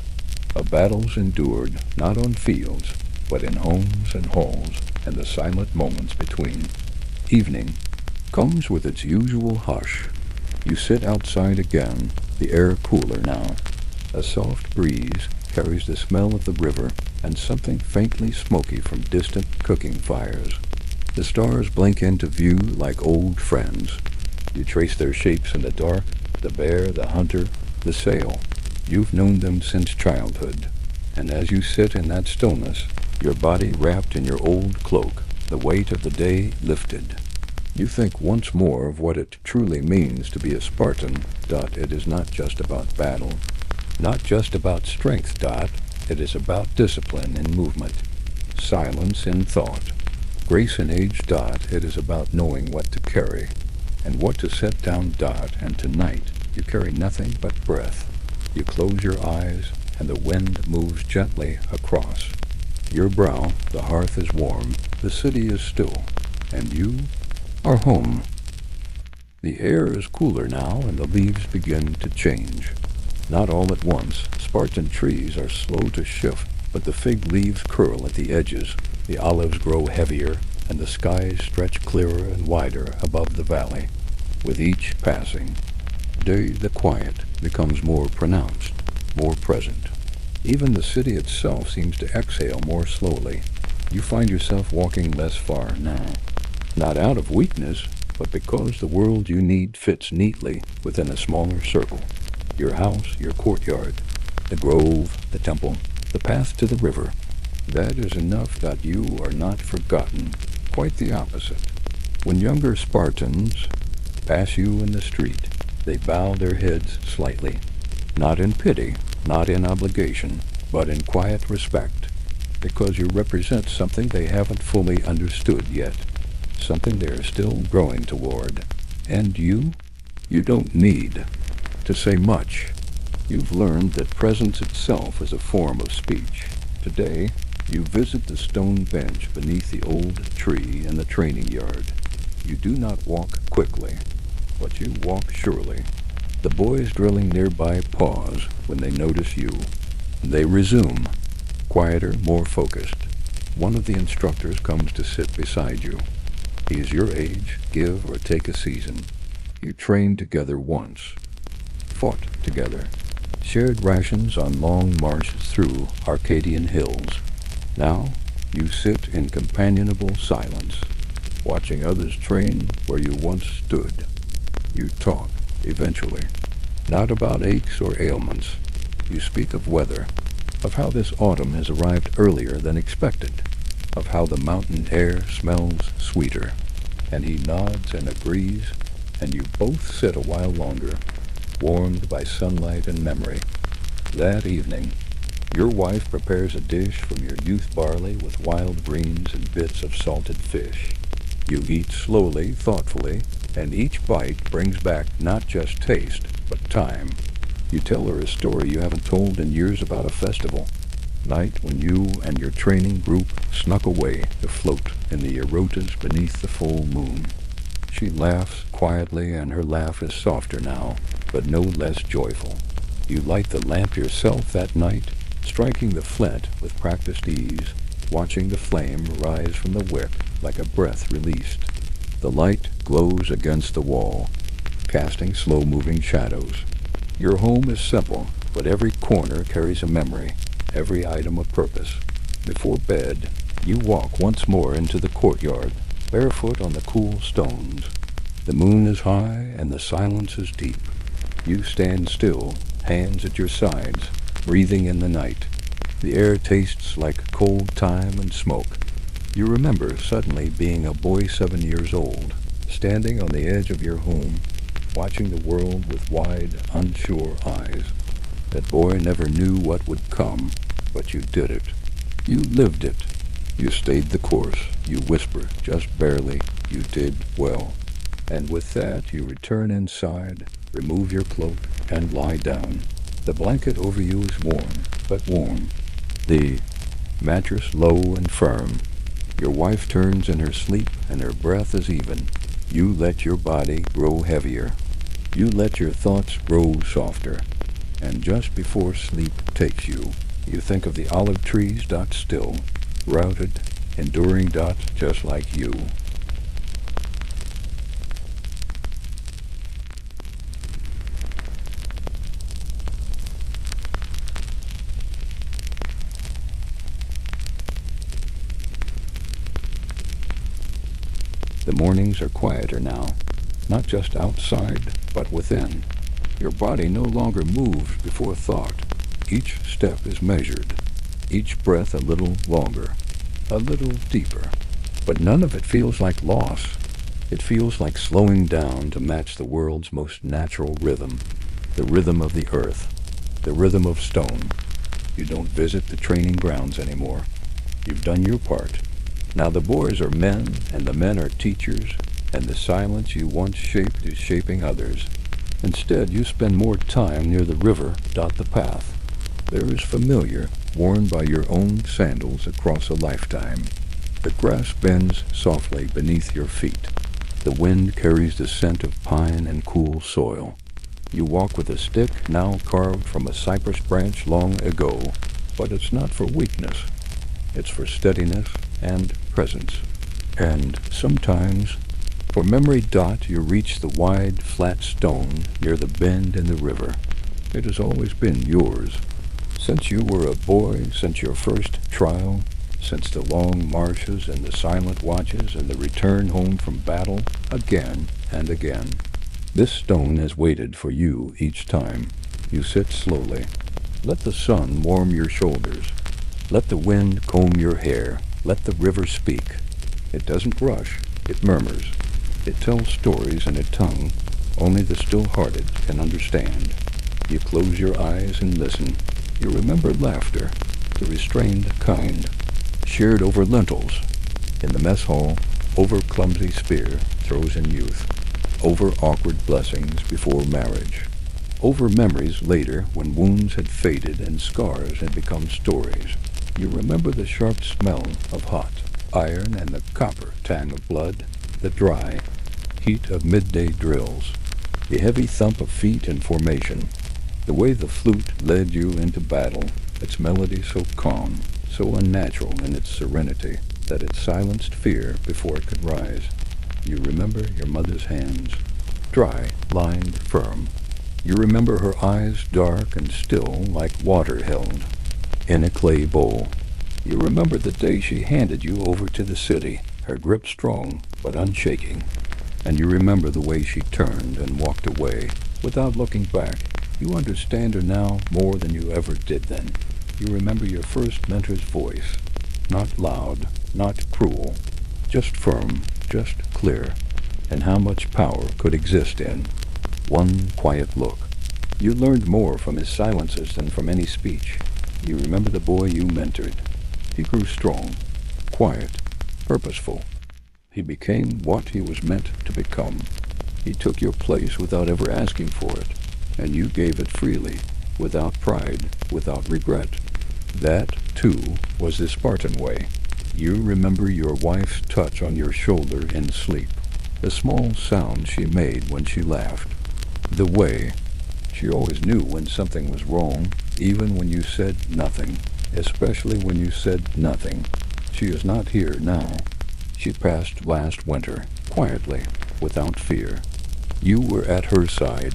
of battles endured, not on fields, but in homes and halls, and the silent moments between. Evening comes with its usual hush. You sit outside again, the air cooler now. A soft breeze carries the smell of the river and something faintly smoky from distant cooking fires. The stars blink into view like old friends. You trace their shapes in the dark, the bear, the hunter, the sail. You've known them since childhood. And as you sit in that stillness, your body wrapped in your old cloak, the weight of the day lifted, you think once more of what it truly means to be a Spartan. It is not just about battle, not just about strength. It is about discipline in movement, silence in thought, grace in age. It is about knowing what to carry and what to set down. And tonight you carry nothing but breath. You close your eyes and the wind moves gently across your brow. The hearth is warm, The city is still, and you are home. The air is cooler now, and the leaves begin to change. Not all at once. Spartan trees are slow to shift, but the fig leaves curl at the edges. The olives grow heavier, and the skies stretch clearer and wider above the valley. With each passing day, the quiet becomes more pronounced, more present. Even the city itself seems to exhale more slowly. You find yourself walking less far now. Not out of weakness, but because the world you need fits neatly within a smaller circle. Your house, your courtyard, the grove, the temple, the path to the river. That is enough that you are not forgotten. Quite the opposite. When younger Spartans pass you in the street, they bow their heads slightly. Not in pity, not in obligation, but in quiet respect, because you represent something they haven't fully understood yet, something they are still growing toward. And you don't need to say much. You've learned that presence itself is a form of speech. Today, you visit the stone bench beneath the old tree in the training yard. You do not walk quickly, but you walk surely. The boys drilling nearby pause when they notice you. They resume, quieter, more focused. One of the instructors comes to sit beside you. He is your age, give or take a season. You trained together once, fought together, shared rations on long marches through Arcadian hills. Now you sit in companionable silence, watching others train where you once stood. You talk, eventually, not about aches or ailments. You speak of weather, of how this autumn has arrived earlier than expected, of how the mountain air smells sweeter. And he nods and agrees, and you both sit a while longer, warmed by sunlight and memory. That evening, your wife prepares a dish from your youth barley with wild greens and bits of salted fish. You eat slowly, thoughtfully, and each bite brings back not just taste, but time. You tell her a story you haven't told in years about a festival. Night when you and your training group snuck away to float in the Eurotas beneath the full moon. She laughs quietly, and her laugh is softer now, but no less joyful. You light the lamp yourself that night, striking the flint with practiced ease, watching the flame rise from the wick like a breath released. The light glows against the wall, casting slow-moving shadows. Your home is simple, but every corner carries a memory, every item a purpose. Before bed, you walk once more into the courtyard, barefoot on the cool stones. The moon is high and the silence is deep. You stand still, hands at your sides, breathing in the night. The air tastes like cold thyme and smoke. You remember suddenly being a boy 7 years old, standing on the edge of your home, watching the world with wide, unsure eyes. That boy never knew what would come, but you did it. You lived it. You stayed the course. You whisper, just barely, you did well. And with that, you return inside, remove your cloak, and lie down. The blanket over you is warm, but warm. The mattress low and firm. Your wife turns in her sleep, and her breath is even. You let your body grow heavier. You let your thoughts grow softer. And just before sleep takes you, you think of the olive trees still, routed, enduring just like you. The mornings are quieter now, not just outside, but within. Your body no longer moves before thought. Each step is measured, each breath a little longer, a little deeper. But none of it feels like loss. It feels like slowing down to match the world's most natural rhythm, the rhythm of the earth, the rhythm of stone. You don't visit the training grounds anymore. You've done your part. Now the boys are men, and the men are teachers, and the silence you once shaped is shaping others. Instead, you spend more time near the river, the path. There is familiar, worn by your own sandals across a lifetime. The grass bends softly beneath your feet. The wind carries the scent of pine and cool soil. You walk with a stick now carved from a cypress branch long ago, but it's not for weakness. It's for steadiness and presence. And sometimes, for memory dot, you reach the wide, flat stone near the bend in the river. It has always been yours. Since you were a boy, since your first trial, since the long marshes and the silent watches and the return home from battle, again and again. This stone has waited for you each time. You sit slowly. Let the sun warm your shoulders. Let the wind comb your hair. Let the river speak. It doesn't rush. It murmurs. It tells stories in a tongue only the still-hearted can understand. You close your eyes and listen. You remember laughter, the restrained kind, shared over lentils, in the mess hall, over clumsy spear throws in youth, over awkward blessings before marriage, over memories later when wounds had faded and scars had become stories. You remember the sharp smell of hot iron and the copper tang of blood, the dry heat of midday drills, the heavy thump of feet in formation, the way the flute led you into battle, its melody so calm, so unnatural in its serenity that it silenced fear before it could rise. You remember your mother's hands, dry, lined, firm. You remember her eyes dark and still like water held in a clay bowl. You remember the day she handed you over to the city, her grip strong but unshaking. And you remember the way she turned and walked away without looking back. You understand her now more than you ever did then. You remember your first mentor's voice, not loud, not cruel, just firm, just clear, and how much power could exist in one quiet look. You learned more from his silences than from any speech. You remember the boy you mentored. He grew strong, quiet, purposeful. He became what he was meant to become. He took your place without ever asking for it, and you gave it freely, without pride, without regret. That, too, was the Spartan way. You remember your wife's touch on your shoulder in sleep, the small sound she made when she laughed, the way she always knew when something was wrong, even when you said nothing, especially when you said nothing. She is not here now. She passed last winter, quietly, without fear. You were at her side.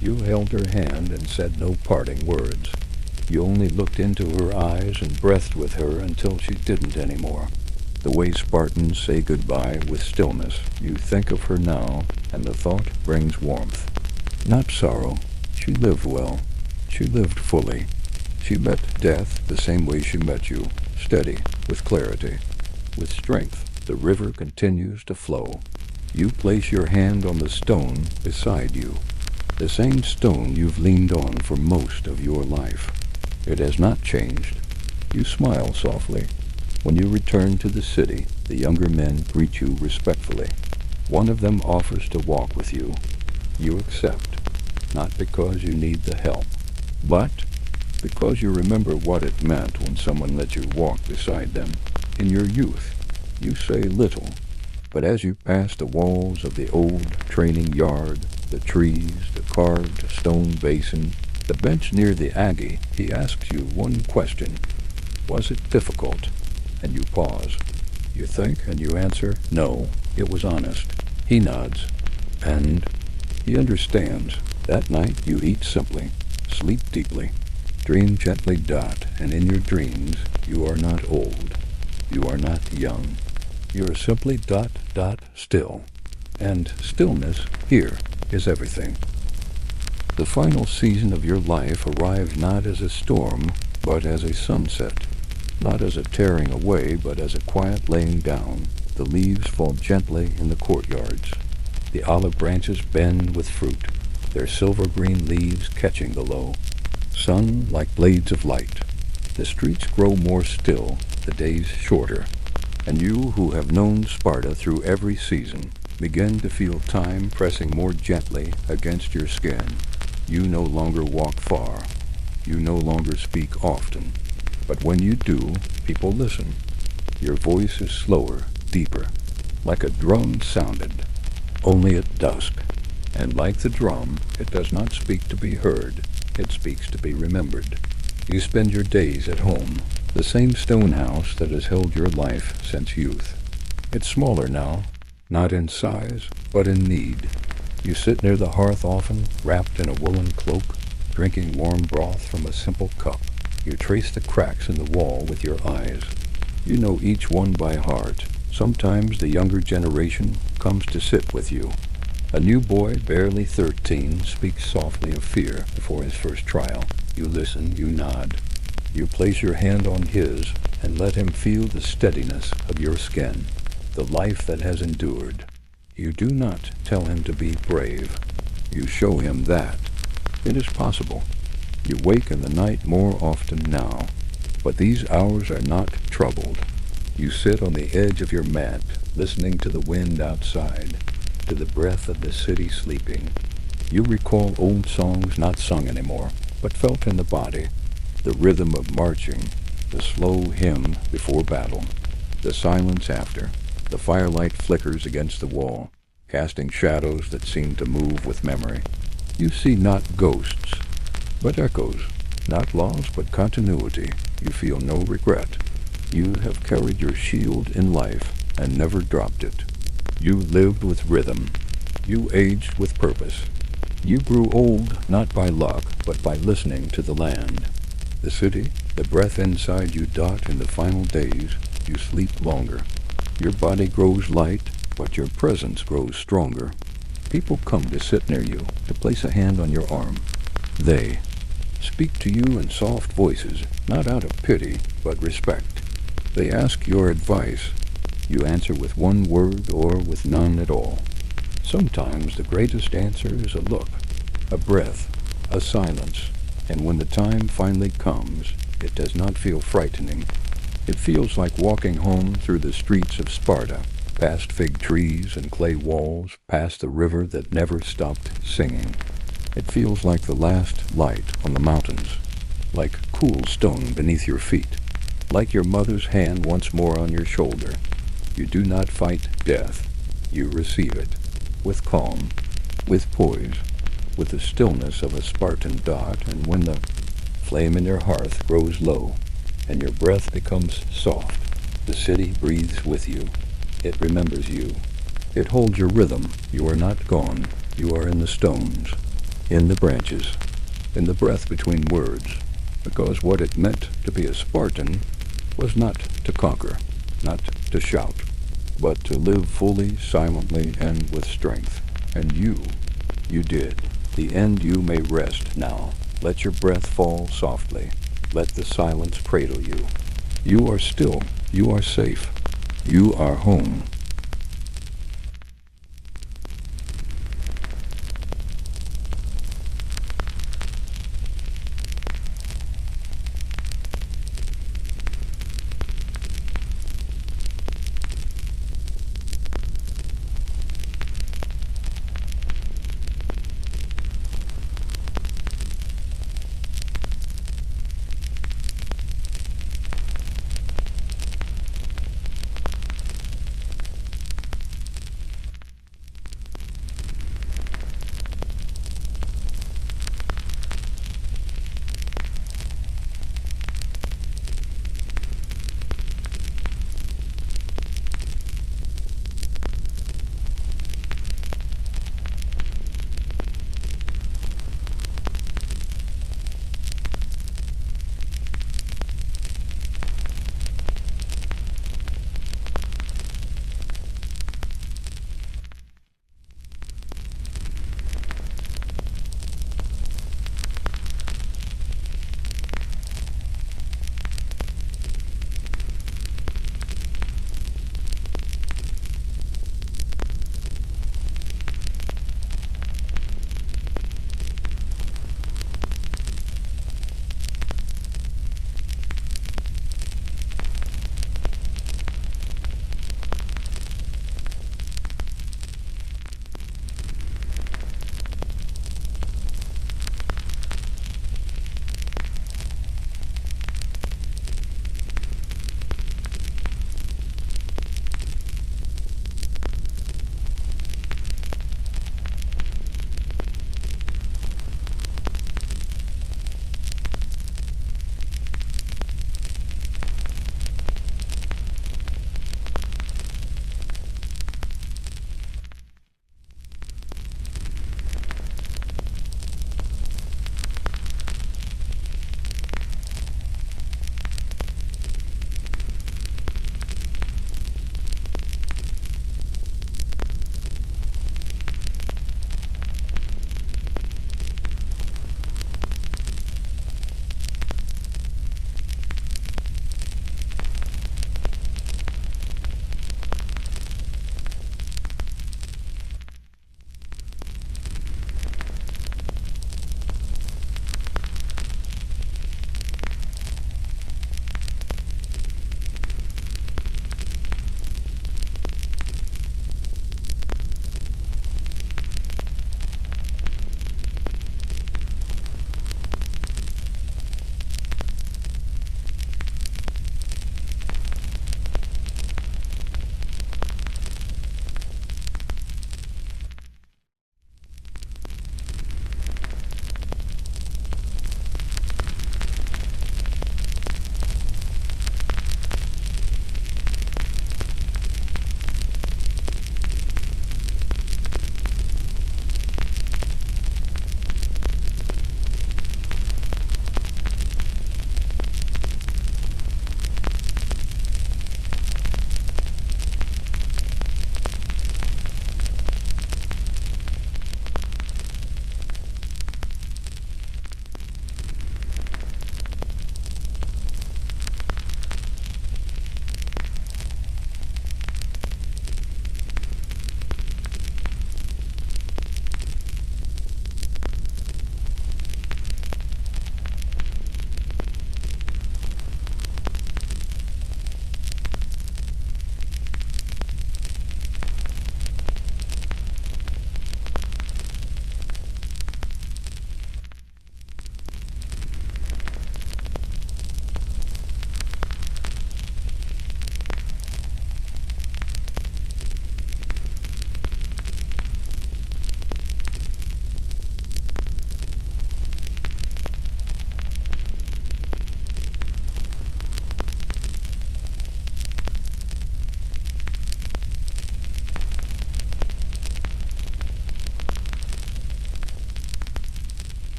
You held her hand and said no parting words. You only looked into her eyes and breathed with her until she didn't anymore. The way Spartans say goodbye with stillness. You think of her now, and the thought brings warmth. Not sorrow. She lived well. She lived fully. She met death the same way she met you, steady, with clarity, with strength. The river continues to flow. You place your hand on the stone beside you, the same stone you've leaned on for most of your life. It has not changed. You smile softly. When you return to the city, the younger men greet you respectfully. One of them offers to walk with you. You accept, not because you need the help, but because you remember what it meant when someone let you walk beside them. In your youth, you say little, but as you pass the walls of the old training yard, the trees, the carved stone basin, the bench near the Aggie, he asks you one question. Was it difficult? And you pause. You think and you answer, no, it was honest. He nods, and he understands. That night you eat simply, sleep deeply, dream gently, and in your dreams you are not old. You are not young. You are simply still. And stillness here is everything. The final season of your life arrives not as a storm, but as a sunset. Not as a tearing away, but as a quiet laying down. The leaves fall gently in the courtyards. The olive branches bend with fruit, their silver-green leaves catching the low sun like blades of light. The streets grow more still, the days shorter, and you who have known Sparta through every season begin to feel time pressing more gently against your skin. You no longer walk far. You no longer speak often. But when you do, people listen. Your voice is slower, deeper, like a drum sounded, only at dusk. And like the drum, it does not speak to be heard, it speaks to be remembered. You spend your days at home, the same stone house that has held your life since youth. It's smaller now, not in size, but in need. You sit near the hearth often, wrapped in a woolen cloak, drinking warm broth from a simple cup. You trace the cracks in the wall with your eyes. You know each one by heart. Sometimes the younger generation comes to sit with you. A new boy, barely 13, speaks softly of fear before his first trial. You listen, you nod. You place your hand on his and let him feel the steadiness of your skin, the life that has endured. You do not tell him to be brave. You show him that it is possible. You wake in the night more often now, but these hours are not troubled. You sit on the edge of your mat, listening to the wind outside, to the breath of the city sleeping. You recall old songs not sung anymore, but felt in the body, the rhythm of marching, the slow hymn before battle, the silence after. The firelight flickers against the wall, casting shadows that seem to move with memory. You see not ghosts, but echoes, not loss, but continuity. You feel no regret. You have carried your shield in life and never dropped it. You lived with rhythm. You aged with purpose. You grew old not by luck, but by listening to the land. The city, the breath inside you dot in the final days. You sleep longer. Your body grows light, but your presence grows stronger. People come to sit near you, to place a hand on your arm. They speak to you in soft voices, not out of pity, but respect. They ask your advice. You answer with one word or with none at all. Sometimes the greatest answer is a look, a breath, a silence, and when the time finally comes, it does not feel frightening. It feels like walking home through the streets of Sparta, past fig trees and clay walls, past the river that never stopped singing. It feels like the last light on the mountains, like cool stone beneath your feet, like your mother's hand once more on your shoulder. You do not fight death. You receive it, with calm, with poise, with the stillness of a Spartan dot, and when the flame in your hearth grows low, and your breath becomes soft, the city breathes with you. It remembers you. It holds your rhythm. You are not gone. You are in the stones, in the branches, in the breath between words, because what it meant to be a Spartan was not to conquer, not to shout, but to live fully, silently, and with strength. And you did. The end you may rest now. Let your breath fall softly. Let the silence cradle you. You are still. You are safe. You are home.